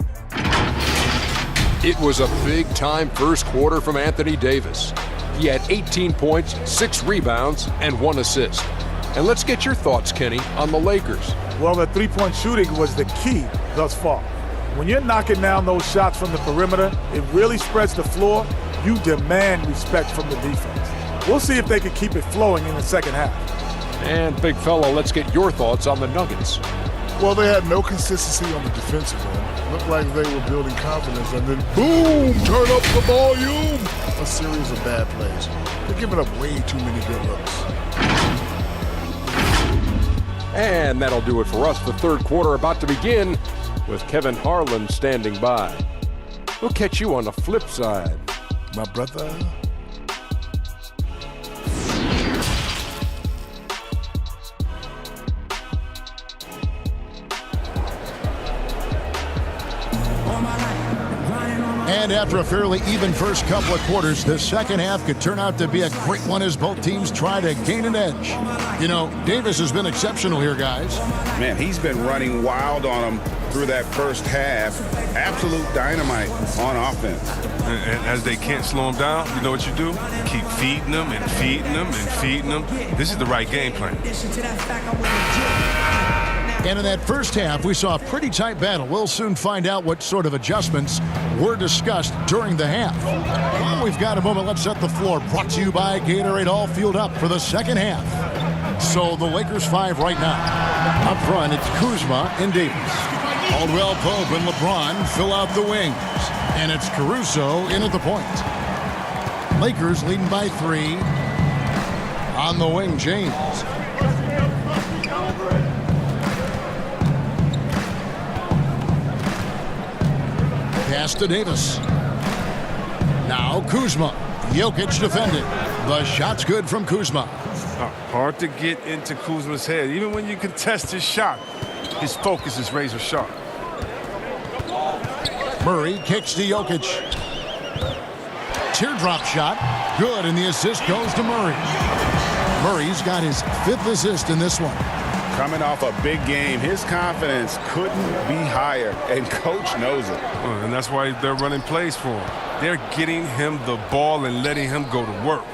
It was a big-time first quarter from Anthony Davis. He had 18 points, 6 rebounds, and 1 assist. And let's get your thoughts, Kenny, on the Lakers. Well, the three-point shooting was the key thus far. When you're knocking down those shots from the perimeter, it really spreads the floor. You demand respect from the defense. We'll see if they can keep it flowing in the second half. And, big fella, let's get your thoughts on the Nuggets. Well, they had no consistency on the defensive end. Looked like they were building confidence, and then, boom, turn up the volume. A series of bad plays. They're giving up way too many good looks. And that'll do it for us. The third quarter about to begin with Kevin Harlan standing by. We'll catch you on the flip side. My brother. And after a fairly even first couple of quarters, the second half could turn out to be a great one as both teams try to gain an edge. You know, Davis has been exceptional here, guys. Man, he's been running wild on them through that first half. Absolute dynamite on offense. And as they can't slow him down, you know what you do? Keep feeding them and feeding them and feeding them. This is the right game plan. And in that first half, we saw a pretty tight battle. We'll soon find out what sort of adjustments were discussed during the half. Well, we've got a moment. Let's set the floor. Brought to you by Gatorade, all fueled up for the second half. So the Lakers 5 right now. Up front, it's Kuzma and Davis. Caldwell Pope and LeBron fill out the wings. And it's Caruso in at the point. Lakers leading by 3. On the wing, James. Pass to Davis. Now Kuzma. Jokic defended. The shot's good from Kuzma. Hard to get into Kuzma's head. Even when you contest his shot, his focus is razor sharp. Murray kicks to Jokic. Teardrop shot. Good, and the assist goes to Murray. Murray's got his 5th assist in this one. Coming off a big game, his confidence couldn't be higher, and coach knows it. And that's why they're running plays for him. They're getting him the ball and letting him go to work.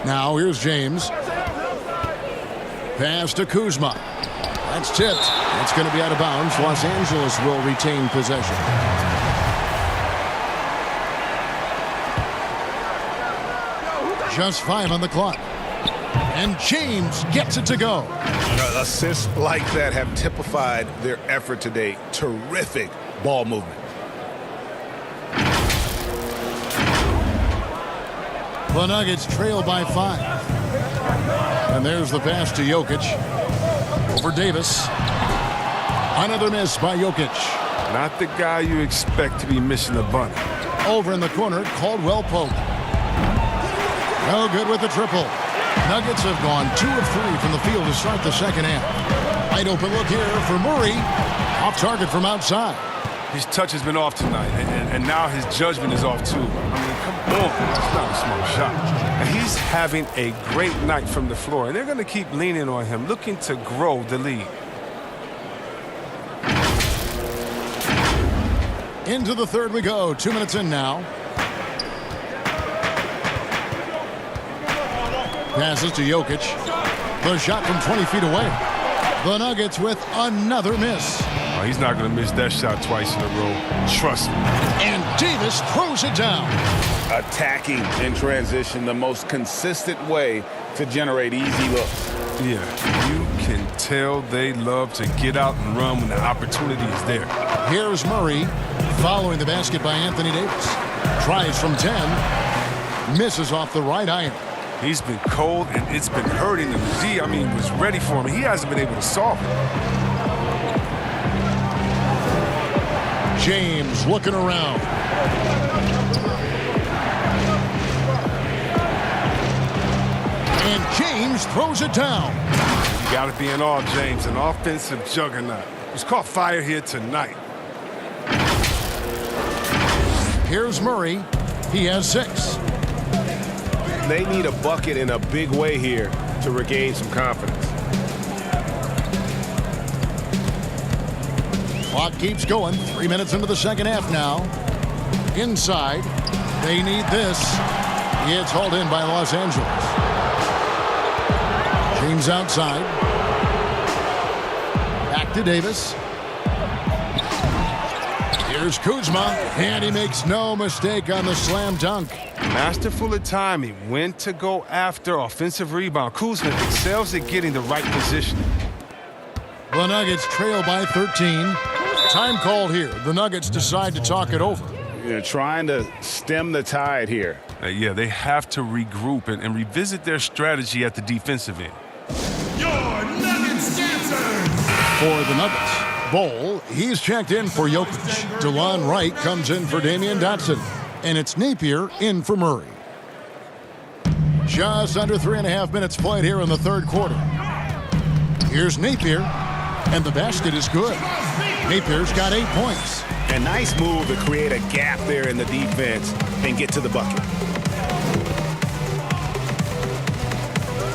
Now here's James. Pass to Kuzma. That's tipped. It's going to be out of bounds. Los Angeles will retain possession. Just 5 on the clock. And James gets it to go. Assists like that have typified their effort today. Terrific ball movement. The Nuggets trail by 5. And there's the pass to Jokic. Over Davis. Another miss by Jokic. Not the guy you expect to be missing the bunny. Over in the corner, Caldwell Pope. No good with the triple. Nuggets have gone 2 of 3 from the field to start the second half. Wide open look here for Murray. Off target from outside. His touch has been off tonight, and now his judgment is off too. I mean, come on. It's not a small shot. And he's having a great night from the floor, and they're going to keep leaning on him, looking to grow the lead. Into the third we go. 2 minutes in now. Passes to Jokic. The shot from 20 feet away. The Nuggets with another miss. Oh, he's not going to miss that shot twice in a row. Trust me. And Davis throws it down. Attacking in transition, the most consistent way to generate easy looks. Yeah, you can tell they love to get out and run when the opportunity is there. Here's Murray following the basket by Anthony Davis. Tries from 10. Misses off the right iron. He's been cold, and it's been hurting him. D, I mean, was ready for him. He hasn't been able to solve it. James looking around. And James throws it down. You got to be in awe, James, an offensive juggernaut. He's caught fire here tonight. Here's Murray. He has 6. They need a bucket in a big way here to regain some confidence. Clock keeps going. 3 minutes into the second half now. Inside. They need this. It's hauled in by Los Angeles. James outside. Back to Davis. Here's Kuzma. And he makes no mistake on the slam dunk. Masterful at timing, when to go after offensive rebound. Kuzma excels at getting the right position. The Nuggets trail by 13. Time called here. The Nuggets decide to talk it over. They're trying to stem the tide here. Yeah, they have to regroup and revisit their strategy at the defensive end. Your Nuggets dancers! For the Nuggets, Bol, he's checked in for Jokic. DeLon Wright comes in for Damian Dotson. And it's Napier in for Murray. Just under 3.5 minutes played here in the third quarter. Here's Napier, and the basket is good. Napier's got 8 points. A nice move to create a gap there in the defense and get to the bucket.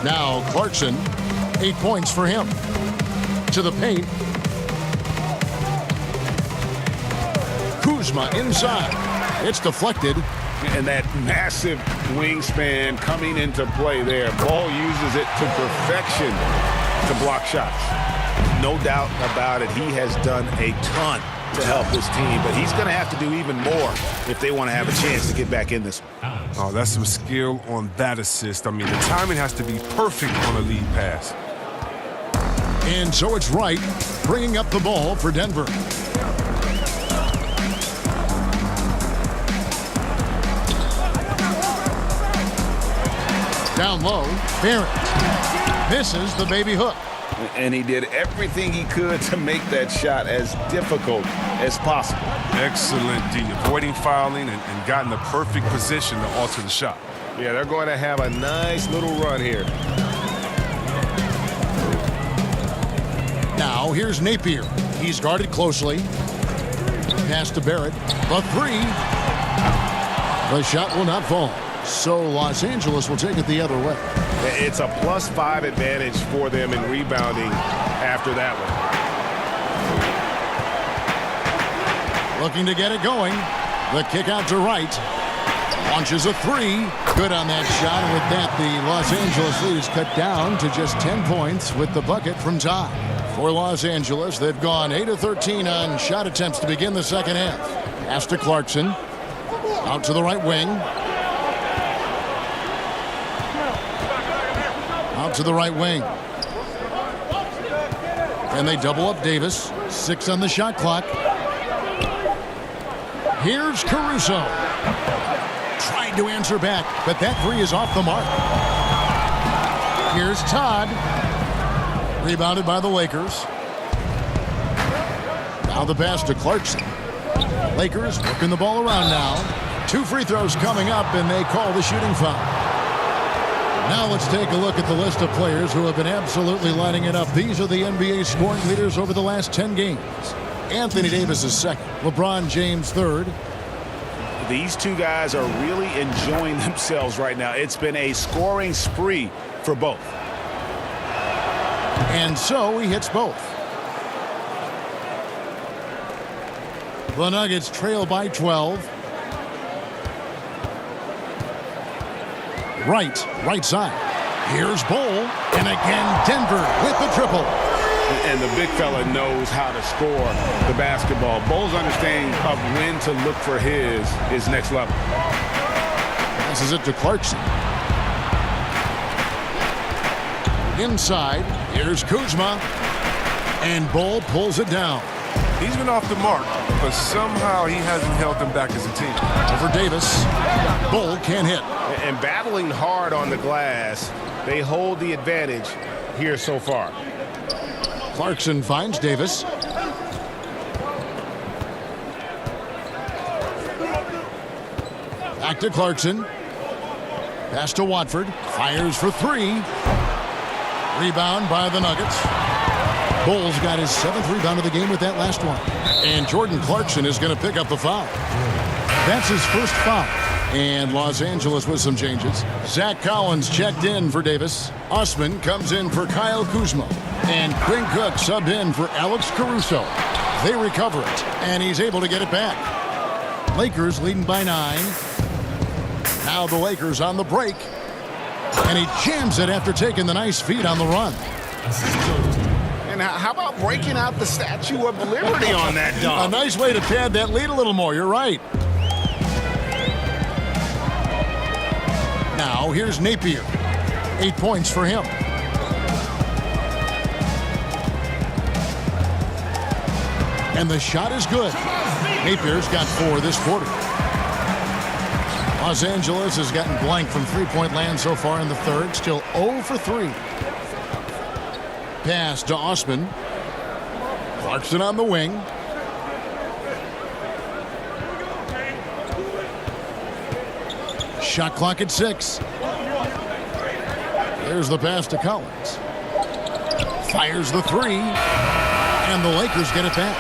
Now Clarkson, 8 points for him. To the paint. Kuzma inside. It's deflected. And that massive wingspan coming into play there. Ball uses it to perfection to block shots. No doubt about it. He has done a ton to help this team, but he's going to have to do even more if they want to have a chance to get back in this one. Oh, that's some skill on that assist. I mean, the timing has to be perfect on a lead pass. And so it's Wright bringing up the ball for Denver. Down low, Barrett misses the baby hook. And he did everything he could to make that shot as difficult as possible. Excellent D, avoiding fouling and got in the perfect position to alter the shot. Yeah, they're going to have a nice little run here. Now here's Napier. He's guarded closely. Pass to Barrett. The 3. The shot will not fall. So Los Angeles will take it the other way. It's a +5 advantage for them in rebounding after that one. Looking to get it going. The kick out to Wright. Launches a three. Good on that shot. And with that, the Los Angeles lead is cut down to just 10 points with the bucket from Todd. For Los Angeles, they've gone 8 of 13 on shot attempts to begin the second half. Pass to Clarkson. Out to the right wing. Out to the right wing. And they double up Davis. 6 on the shot clock. Here's Caruso. Tried to answer back, but that three is off the mark. Here's Todd. Rebounded by the Lakers. Now the pass to Clarkson. Lakers working the ball around now. 2 free throws coming up, and they call the shooting foul. Now let's take a look at the list of players who have been absolutely lighting it up. These are the NBA scoring leaders over the last 10 games. Anthony Davis is second. LeBron James third. These two guys are really enjoying themselves right now. It's been a scoring spree for both. And so he hits both. The Nuggets trail by 12. Right side. Here's Bull, and again Denver with the triple. And the big fella knows how to score the basketball. Bull's understanding of when to look for his is next level. Passes it to Clarkson. Inside, here's Kuzma, and Bull pulls it down. He's been off the mark, but somehow he hasn't held them back as a team. Over Davis. Bull can't hit. And battling hard on the glass, they hold the advantage here so far. Clarkson finds Davis. Back to Clarkson. Pass to Watford. Fires for three. Rebound by the Nuggets. Bull's got his 7th rebound of the game with that last one. And Jordan Clarkson is going to pick up the foul. That's his first foul. And Los Angeles with some changes. Zach Collins checked in for Davis. Osman comes in for Kyle Kuzma. And Quinn Cook subbed in for Alex Caruso. They recover it, and he's able to get it back. Lakers leading by 9. Now the Lakers on the break. And he jams it after taking the nice feed on the run. And how about breaking out the Statue of Liberty on that dunk? A nice way to pad that lead a little more. You're right. Now here's Napier. 8 points for him. And the shot is good. Napier's got 4 this quarter. Los Angeles has gotten blank from three-point land so far in the third. Still 0 for 3. Pass to Osman. Clarkson on the wing. Shot clock at 6. There's the pass to Collins. Fires the three. And the Lakers get it back.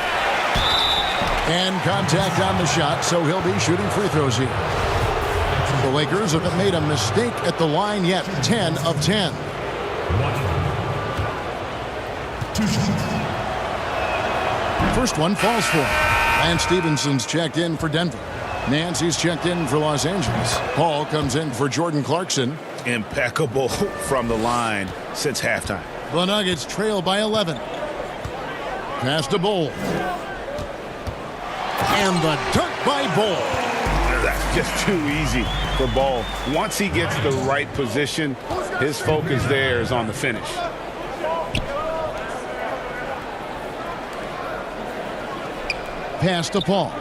And contact on the shot, so he'll be shooting free throws here. The Lakers haven't made a mistake at the line yet. 10 of 10. First one falls for him. Lance Stevenson's checked in for Denver. Nancy's checked in for Los Angeles. Paul comes in for Jordan Clarkson. Impeccable from the line since halftime. The Nuggets trail by 11. Pass to Bull. And the dunk by Bull. That's just too easy for Bull. Once he gets the right position, his focus there is on the finish. Pass to Paul.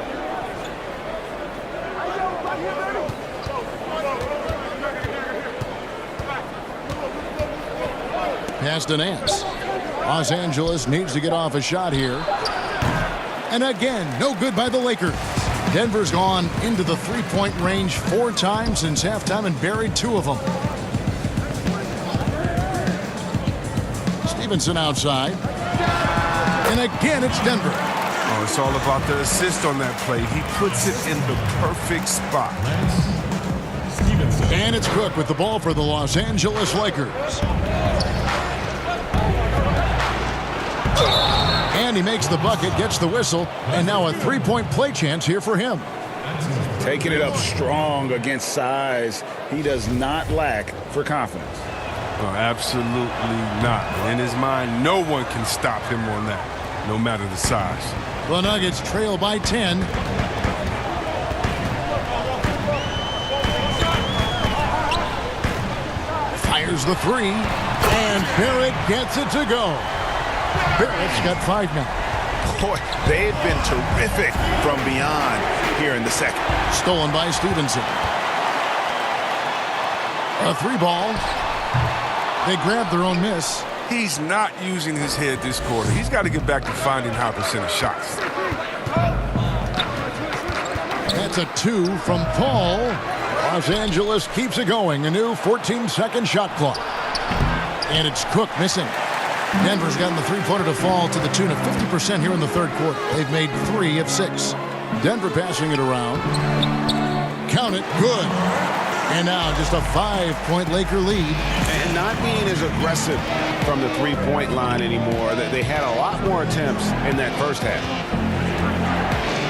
Pass to Nance. Los Angeles needs to get off a shot here. And again, no good by the Lakers. Denver's gone into the three-point range 4 times since halftime and buried 2 of them. Stevenson outside. And again, it's Denver. Oh, it's all about the assist on that play. He puts it in the perfect spot. And it's Cook with the ball for the Los Angeles Lakers. And he makes the bucket, gets the whistle, and now a three-point play chance here for him. Taking it up strong against size. He does not lack for confidence. Oh, absolutely not. In his mind, no one can stop him on that, no matter the size. The Nuggets trail by 10. Fires the three, and Barrett gets it to go. Barrett's got 5 now. Boy, they've been terrific from beyond here in the second. Stolen by Stevenson. A 3-ball. They grab their own miss. He's not using his head this quarter. He's got to get back to finding high percentage shots. That's a 2 from Paul. Los Angeles keeps it going. A new 14-second shot clock. And it's Cook missing. Denver's gotten the three-pointer to fall to the tune of 50% here in the third quarter. They've made 3 of 6. Denver passing it around. Count it. Good. And now just a 5-point Laker lead. And not being as aggressive from the three-point line anymore. They had a lot more attempts in that first half.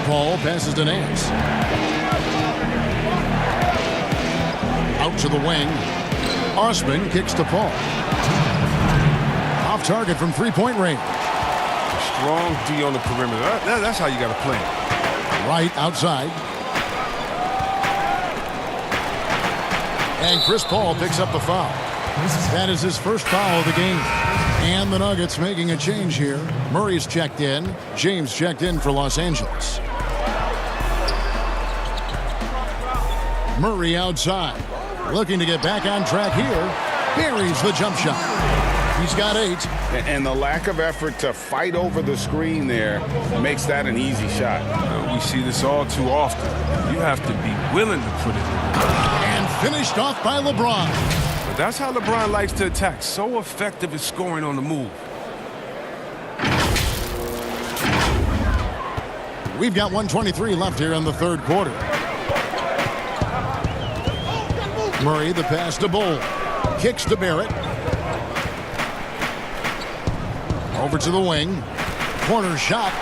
Paul passes to Nance. Out to the wing. Osman kicks to Paul. Off target from three-point range. Strong D on the perimeter. That's how you got to play it. Right outside. And Chris Paul picks up the foul. That is his first foul of the game. And the Nuggets making a change here. Murray's checked in. James checked in for Los Angeles. Murray outside. Looking to get back on track here. Buries the jump shot. He's got 8. And the lack of effort to fight over the screen there makes that an easy shot. We see this all too often. You have to be willing to put it in. And finished off by LeBron. But that's how LeBron likes to attack. So effective at scoring on the move. We've got 1:23 left here in the third quarter. Murray, the pass to Bull. Kicks to Barrett. Over to the wing. Corner shot.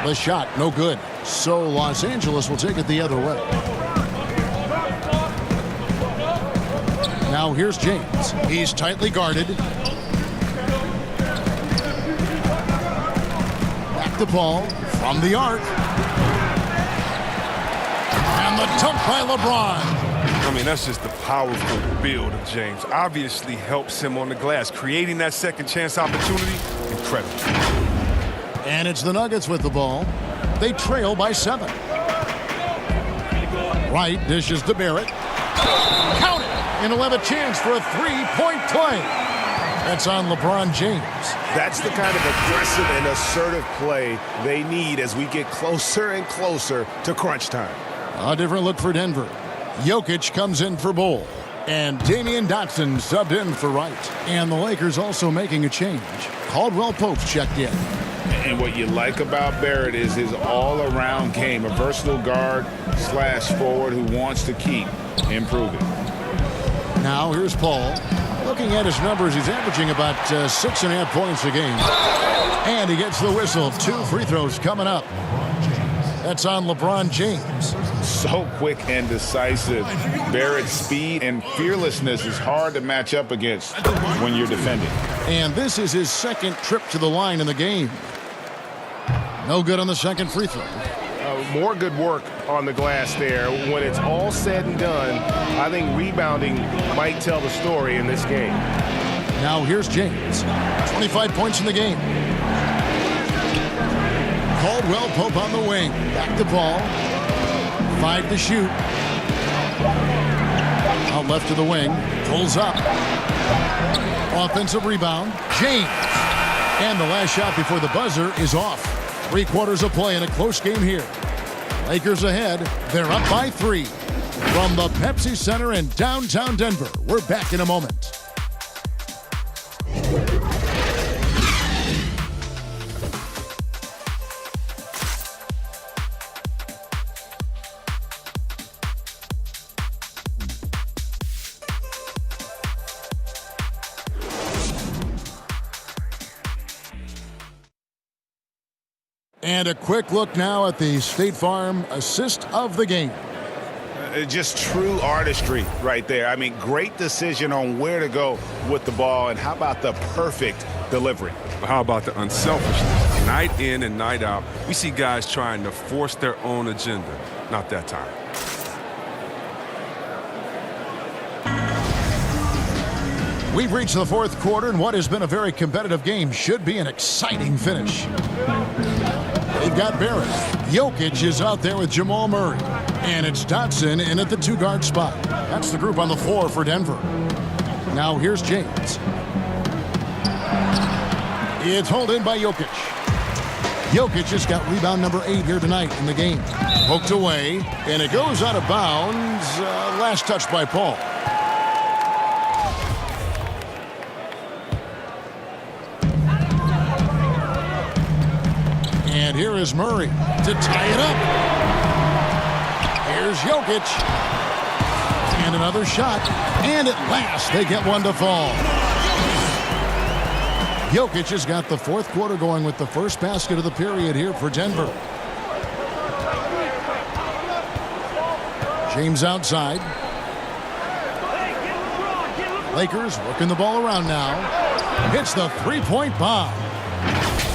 The shot, no good. So Los Angeles will take it the other way. Now here's James. He's tightly guarded. Back to Paul from the arc. And the dunk by LeBron. I mean, that's just the powerful build of James. Obviously helps him on the glass. Creating that second chance opportunity, incredible. And it's the Nuggets with the ball. They trail by 7. Wright dishes to Barrett. Count it! And he'll have a chance for a 3-point play. That's on LeBron James. That's the kind of aggressive and assertive play they need as we get closer and closer to crunch time. A different look for Denver. Jokic comes in for Bull. And Damian Dotson subbed in for Wright. And the Lakers also making a change. Caldwell Pope checked in. And what you like about Barrett is his all-around game. A versatile guard / forward who wants to keep improving. Now here's Paul. Looking at his numbers, he's averaging about 6.5 points a game. And he gets the whistle. 2 free throws coming up. That's on LeBron James. So quick and decisive. Barrett's speed and fearlessness is hard to match up against when you're defending. And this is his second trip to the line in the game. No good on the second free throw. More good work on the glass there. When it's all said and done, I think rebounding might tell the story in this game. Now here's James. 25 points in the game. Caldwell Pope on the wing. Back to Paul. 5 to shoot. Out left to the wing. Pulls up. Offensive rebound. James. And the last shot before the buzzer is off. 3 quarters of play in a close game here. Lakers ahead. They're up by 3. From the Pepsi Center in downtown Denver. We're back in a moment. And a quick look now at the State Farm assist of the game. Just true artistry right there. I mean, great decision on where to go with the ball, and how about the perfect delivery? How about the unselfishness? Night in and night out, we see guys trying to force their own agenda. Not that time. We've reached the fourth quarter, and what has been a very competitive game should be an exciting finish. They've got Barrett. Jokic is out there with Jamal Murray. And it's Dotson in at the two-guard spot. That's the group on the floor for Denver. Now here's James. It's hauled in by Jokic. Jokic just got rebound number 8 here tonight in the game. Poked away, and it goes out of bounds. Last touch by Paul. And here is Murray to tie it up. Here's Jokic. And another shot. And at last, they get one to fall. Jokic has got the fourth quarter going with the first basket of the period here for Denver. James outside. Lakers working the ball around now. Hits the three-point bomb.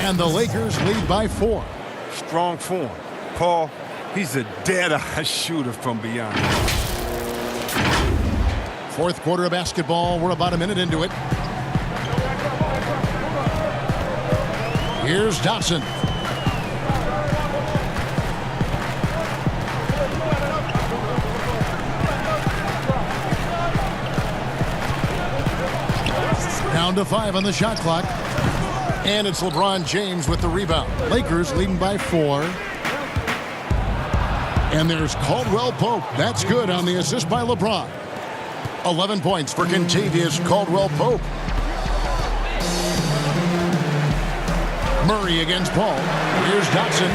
And the Lakers lead by 4. Strong form. Paul, he's a dead-eye shooter from beyond. Fourth quarter of basketball. We're about a minute into it. Here's Dotson. Down to 5 on the shot clock. And it's LeBron James with the rebound. Lakers leading by 4. And there's Caldwell Pope. That's good on the assist by LeBron. 11 points for Kentavious Caldwell Pope. Murray against Paul. Here's Dotson.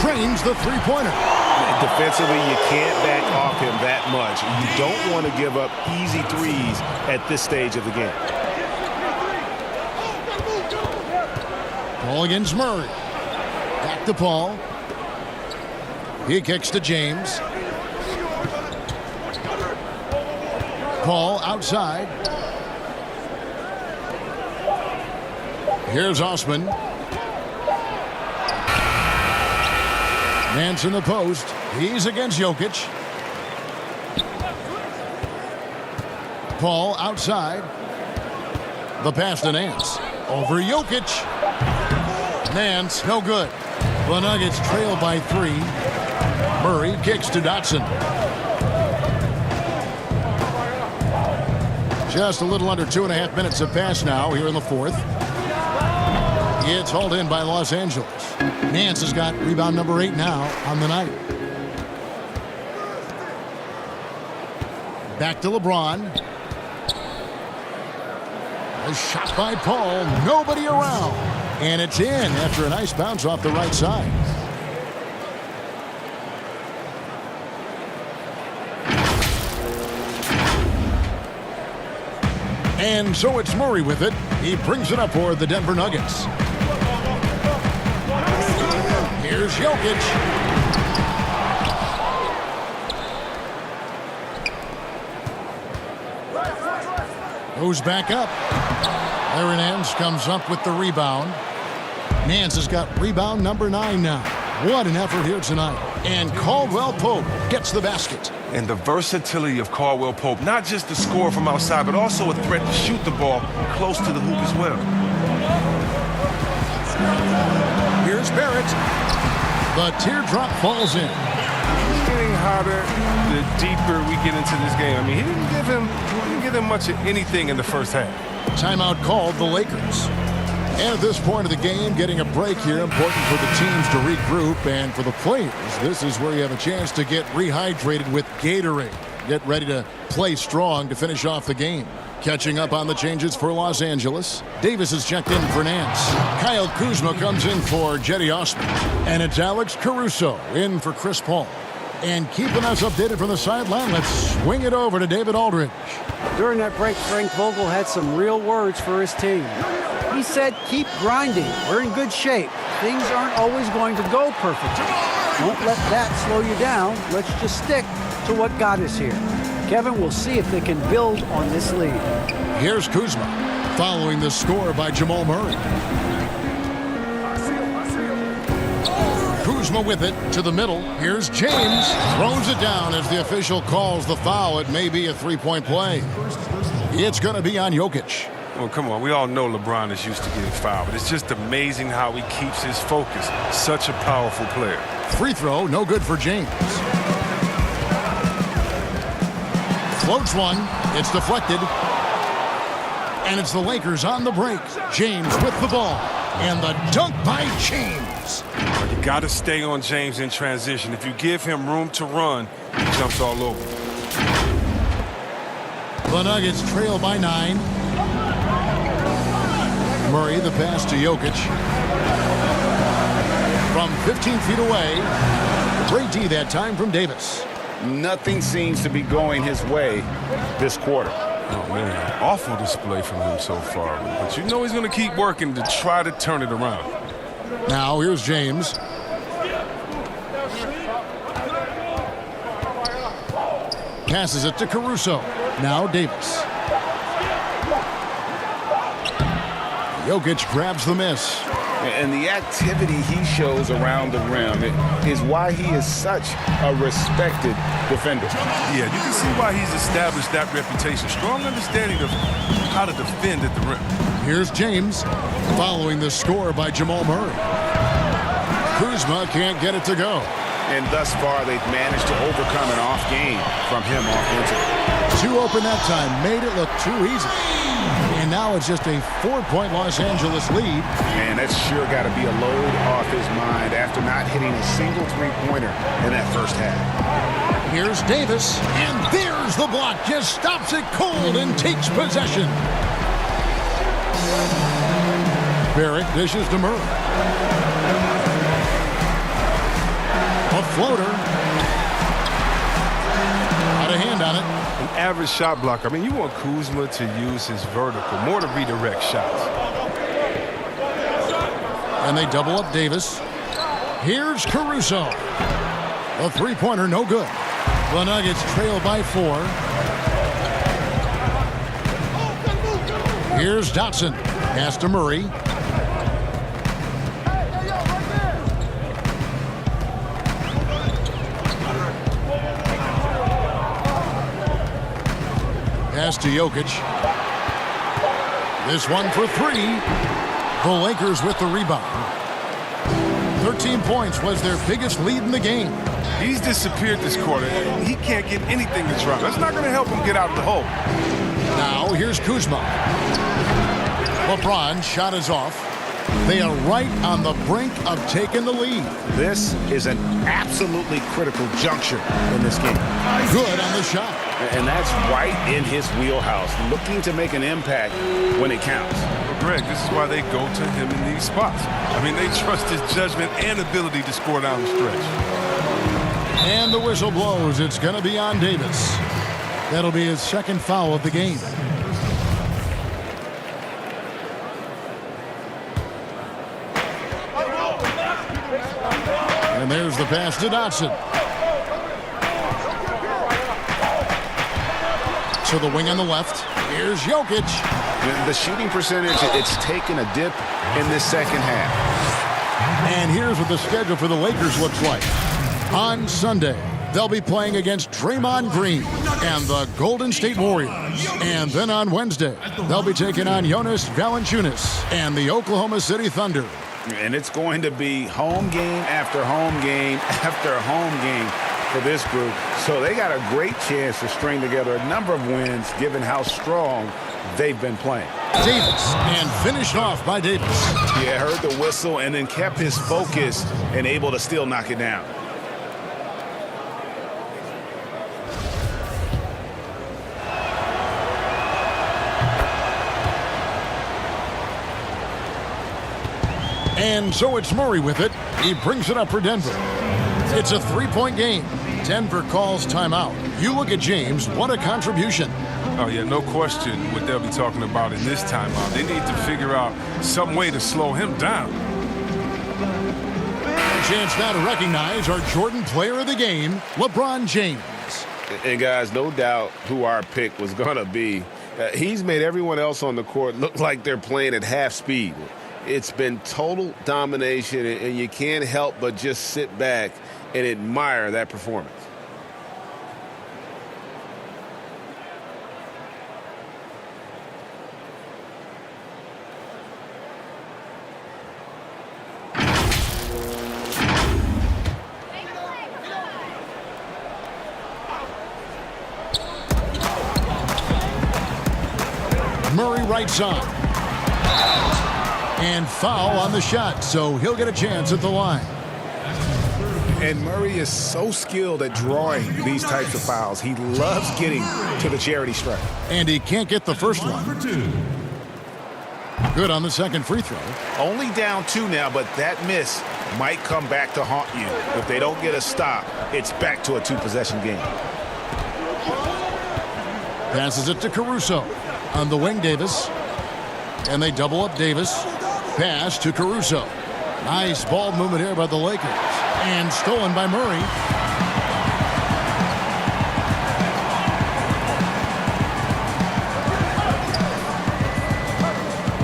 Drains the three-pointer. Defensively, you can't back off him that much. You don't want to give up easy threes at this stage of the game. Paul against Murray. Back to Paul. He kicks to James. Paul outside. Here's Osman. Nance in the post. He's against Jokic. Paul outside. The pass to Nance. Over Jokic. Nance, no good. The Nuggets trail by 3. Murray kicks to Dotson. Just a little under 2.5 minutes have passed now here in the fourth. It's hauled in by Los Angeles. Nance has got rebound number 8 now on the night. Back to LeBron. A shot by Paul. Nobody around. And it's in after a nice bounce off the right side. And so it's Murray with it. He brings it up for the Denver Nuggets. Here's Jokic. Goes back up. Larry Nance comes up with the rebound. Nance has got rebound number 9 now. What an effort here tonight. And Caldwell Pope gets the basket. And the versatility of Caldwell Pope, not just the score from outside, but also a threat to shoot the ball close to the hoop as well. Here's Barrett. The teardrop falls in. It's getting hotter the deeper we get into this game. I mean, he didn't give him much of anything in the first half. Timeout called the Lakers. And at this point of the game, getting a break here, important for the teams to regroup, and for the players, this is where you have a chance to get rehydrated with Gatorade. Get ready to play strong to finish off the game. Catching up on the changes for Los Angeles. Davis is checked in for Nance. Kyle Kuzma comes in for Jetty Osman. And it's Alex Caruso in for Chris Paul. And keeping us updated from the sideline, let's swing it over to David Aldridge. During that break, Frank Vogel had some real words for his team. He said, keep grinding. We're in good shape. Things aren't always going to go perfectly. Don't let that slow you down. Let's just stick to what got us here. Kevin, we'll see if they can build on this lead. Here's Kuzma, following the score by Jamal Murray. Kuzma with it to the middle. Here's James. Throws it down as the official calls the foul. It may be a three-point play. It's going to be on Jokic. Well, come on. We all know LeBron is used to getting fouled, but it's just amazing how he keeps his focus. Such a powerful player. Free throw, no good for James. Floats one. It's deflected. And it's the Lakers on the break. James with the ball. And the dunk by James. You got to stay on James in transition. If you give him room to run, he jumps all over. The Nuggets trail by 9. Murray, the pass to Jokic. From 15 feet away. Great D that time from Davis. Nothing seems to be going his way this quarter. Oh, man. Awful display from him so far. But you know he's going to keep working to try to turn it around. Now here's James. Passes it to Caruso. Now Davis. Jokic grabs the miss. And the activity he shows around the rim is why he is such a respected defender. Yeah, you can see why he's established that reputation. Strong understanding of how to defend at the rim. Here's James, following the score by Jamal Murray. Kuzma can't get it to go. And thus far, they've managed to overcome an off game from him offensively. Too open that time, made it look too easy. And now it's just a 4-point Los Angeles lead. Man, that's sure got to be a load off his mind after not hitting a single three-pointer in that first half. Here's Davis, and there's the block. Just stops it cold and takes possession. Barrett dishes to Murray. A floater. Out of hand on it. An average shot blocker. I mean, you want Kuzma to use his vertical more to redirect shots. And they double up Davis. Here's Caruso. A three-pointer, no good. The Nuggets trail by 4. Here's Dotson. Pass to Murray. Pass to Jokic. This one for 3. The Lakers with the rebound. 13 points was their biggest lead in the game. He's disappeared this quarter. He can't get anything to try. That's not going to help him get out of the hole. Now here's Kuzma. LeBron shot is off. They are right on the brink of taking the lead. This is an absolutely critical juncture in this game. Good on the shot. And that's right in his wheelhouse, looking to make an impact when it counts. Well, Greg, this is why they go to him in these spots. I mean, they trust his judgment and ability to score down the stretch. And the whistle blows. It's going to be on Davis. That'll be his second foul of the game. And there's the pass to Dotson. To the wing on the left. Here's Jokic. The shooting percentage, it's taken a dip in this second half. And here's what the schedule for the Lakers looks like. On Sunday, they'll be playing against Draymond Green and the Golden State Warriors. And then on Wednesday, they'll be taking on Jonas Valanciunas and the Oklahoma City Thunder. And it's going to be home game after home game after home game for this group. So they got a great chance to string together a number of wins given how strong they've been playing. Davis, and finished off by Davis. Yeah, heard the whistle and then kept his focus and able to still knock it down. And so it's Murray with it. He brings it up for Denver. It's a 3-point game. Denver calls timeout. You look at James, what a contribution. Oh, yeah, no question what they'll be talking about in this timeout. They need to figure out some way to slow him down. A chance now to recognize our Jordan Player of the Game, LeBron James. And, guys, no doubt who our pick was going to be. He's made everyone else on the court look like they're playing at half speed. It's been total domination, and you can't help but just sit back and admire that performance. Murray right side. And foul on the shot, so he'll get a chance at the line. And Murray is so skilled at drawing these types of fouls. He loves getting to the charity stripe. And he can't get the first one. Good on the second free throw. Only down 2 now, but that miss might come back to haunt you. If they don't get a stop, it's back to a 2-possession game. Passes it to Caruso. On the wing, Davis. And they double up Davis. Pass to Caruso. Nice ball movement here by the Lakers. And stolen by Murray.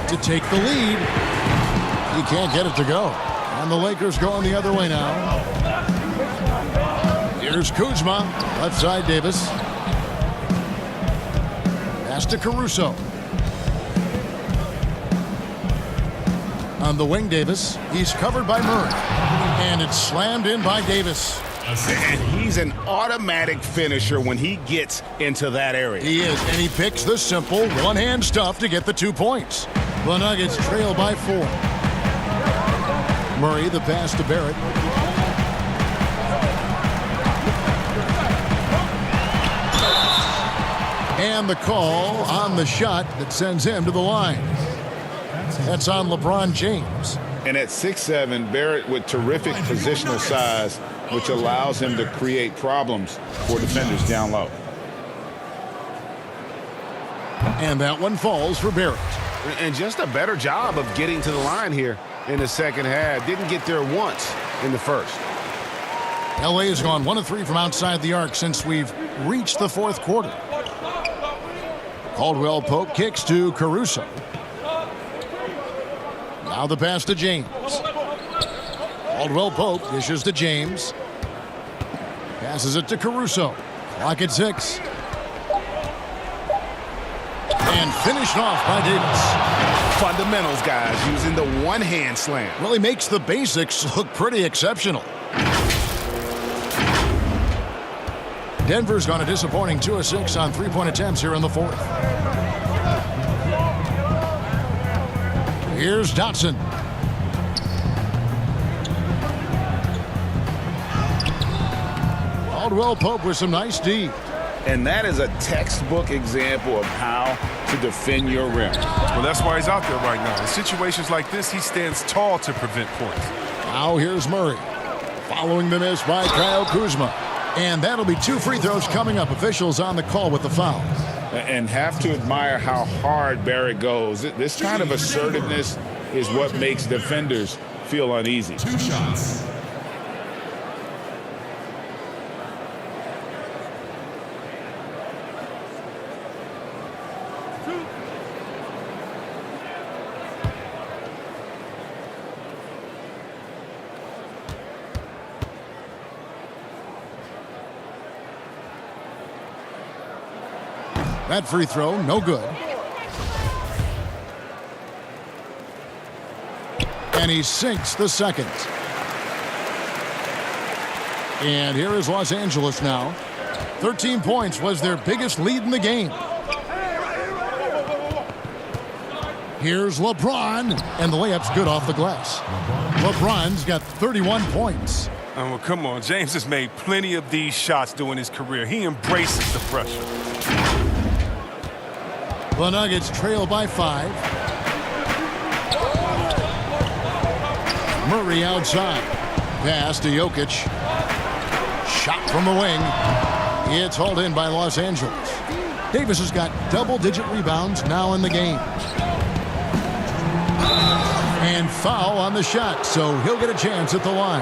To take the lead. He can't get it to go. And the Lakers going the other way now. Here's Kuzma. Left side, Davis. Pass to Caruso. On the wing, Davis. He's covered by Murray. And it's slammed in by Davis. And he's an automatic finisher when he gets into that area. He is, and he picks the simple one-hand stuff to get the 2 points. The Nuggets trail by 4. Murray, the pass to Barrett. And the call on the shot that sends him to the line. That's on LeBron James. And at 6'7", Barrett with terrific positional size, which allows him to create problems for defenders down low. And that one falls for Barrett. And just a better job of getting to the line here in the second half. Didn't get there once in the first. L.A. has gone 1 of 3 from outside the arc since we've reached the fourth quarter. Caldwell Pope kicks to Caruso. Now the pass to James. Caldwell Pope dishes to James. Passes it to Caruso. Clock at 6. And finished off by Davis. Fundamentals, guys, using the one-hand slam. Really makes the basics look pretty exceptional. Denver's gone a disappointing 2 of 6 on 3-point attempts here in the fourth. Here's Dotson. Caldwell Pope with some nice D. And that is a textbook example of how to defend your rim. Well, that's why he's out there right now. In situations like this, he stands tall to prevent points. Now here's Murray. Following the miss by Kyle Kuzma. And that'll be 2 free throws coming up. Officials on the call with the foul. And have to admire how hard Barrett goes. This kind of assertiveness is what makes defenders feel uneasy. 2 shots. That free throw, no good. And he sinks the second. And here is Los Angeles now. 13 points was their biggest lead in the game. Here's LeBron, and the layup's good off the glass. LeBron's got 31 points. Oh, well, come on. James has made plenty of these shots during his career. He embraces the pressure. The Nuggets trail by 5. Murray outside. Pass to Jokic. Shot from the wing. It's hauled in by Los Angeles. Davis has got double-digit rebounds now in the game. And foul on the shot, so he'll get a chance at the line.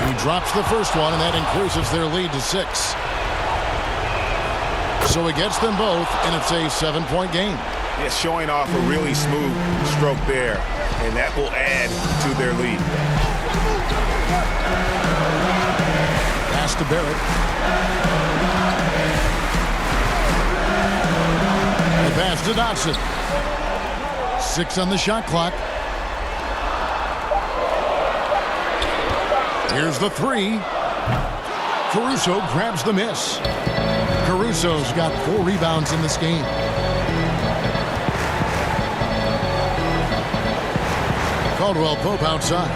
He drops the first one, and that increases their lead to 6. So he gets them both, and it's a 7-point game. Yeah, showing off a really smooth stroke there, and that will add to their lead. Pass to Barrett. The pass to Dotson. 6 on the shot clock. Here's the 3. Caruso grabs the miss. Caruso's got 4 rebounds in this game. Caldwell Pope outside.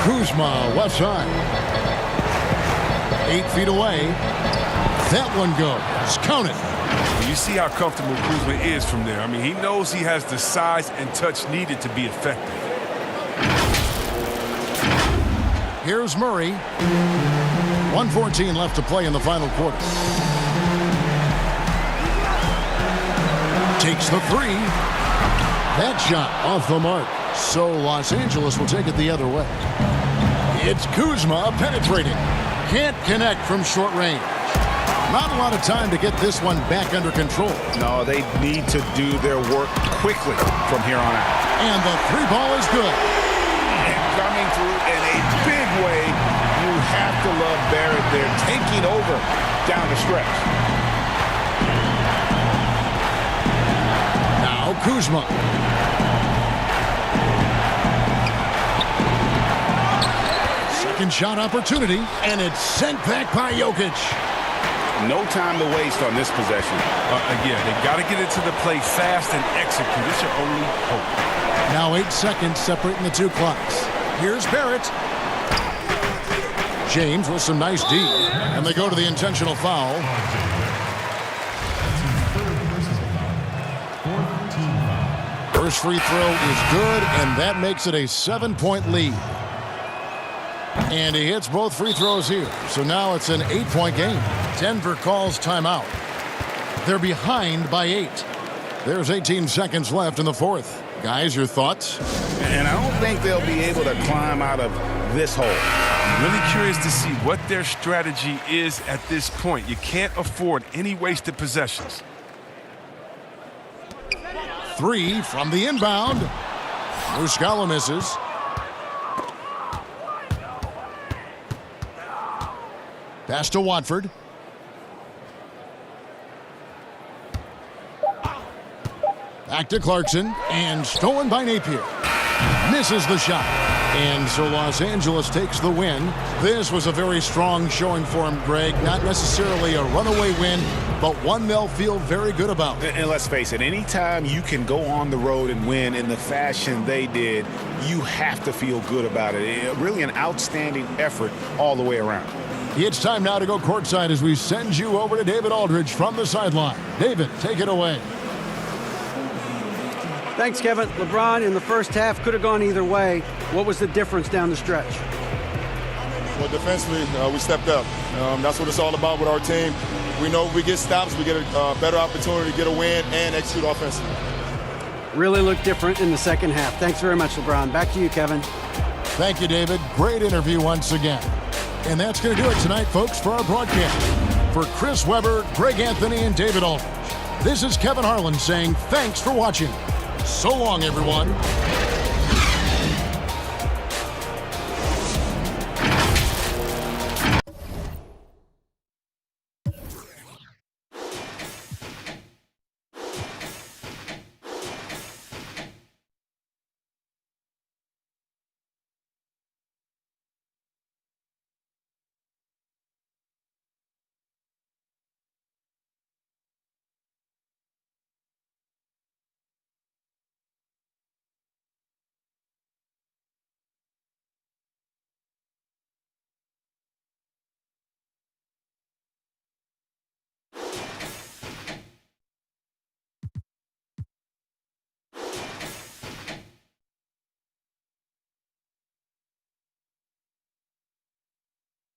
Kuzma left side. 8 feet away. That one goes. Count it. You see how comfortable Kuzma is from there. I mean, he knows he has the size and touch needed to be effective. Here's Murray. 1:14 left to play in the final quarter. Takes the 3. That shot off the mark. So Los Angeles will take it the other way. It's Kuzma penetrating. Can't connect from short range. Not a lot of time to get this one back under control. No, they need to do their work quickly from here on out. And the 3 ball is good. And coming through in a big way. You have to love Barrett there, taking over down the stretch. Now Kuzma. Second shot opportunity, and it's sent back by Jokic. No time to waste on this possession. Again, they got to get into the play fast and execute. It's your only hope. Now 8 seconds separating the 2 clocks. Here's Barrett. James with some nice D, and they go to the intentional foul. First free throw is good, and that makes it a 7-point lead. And he hits both free throws here, so now it's an 8-point game. Denver calls timeout. They're behind by 8. There's 18 seconds left in the fourth. Guys, your thoughts? And I don't think they'll be able to climb out of this hole. I'm really curious to see what their strategy is at this point. You can't afford any wasted possessions. 3 from the inbound. Muscala misses. Pass to Watford. Back to Clarkson, and stolen by Napier. Misses the shot. And so Los Angeles takes the win. This was a very strong showing for him, Greg. Not necessarily a runaway win, but one they'll feel very good about. And let's face it, anytime you can go on the road and win in the fashion they did, you have to feel good about it. Really an outstanding effort all the way around. It's time now to go courtside as we send you over to David Aldridge from the sideline. David, take it away. Thanks, Kevin. LeBron in the first half could have gone either way. What was the difference down the stretch? Well, defensively, we stepped up. That's what it's all about with our team. We know if we get stops, we get a better opportunity to get a win and execute offensively. Really looked different in the second half. Thanks very much, LeBron. Back to you, Kevin. Thank you, David. Great interview once again. And that's going to do it tonight, folks, for our broadcast. For Chris Webber, Greg Anthony, and David Aldridge, this is Kevin Harlan saying thanks for watching. So long, everyone.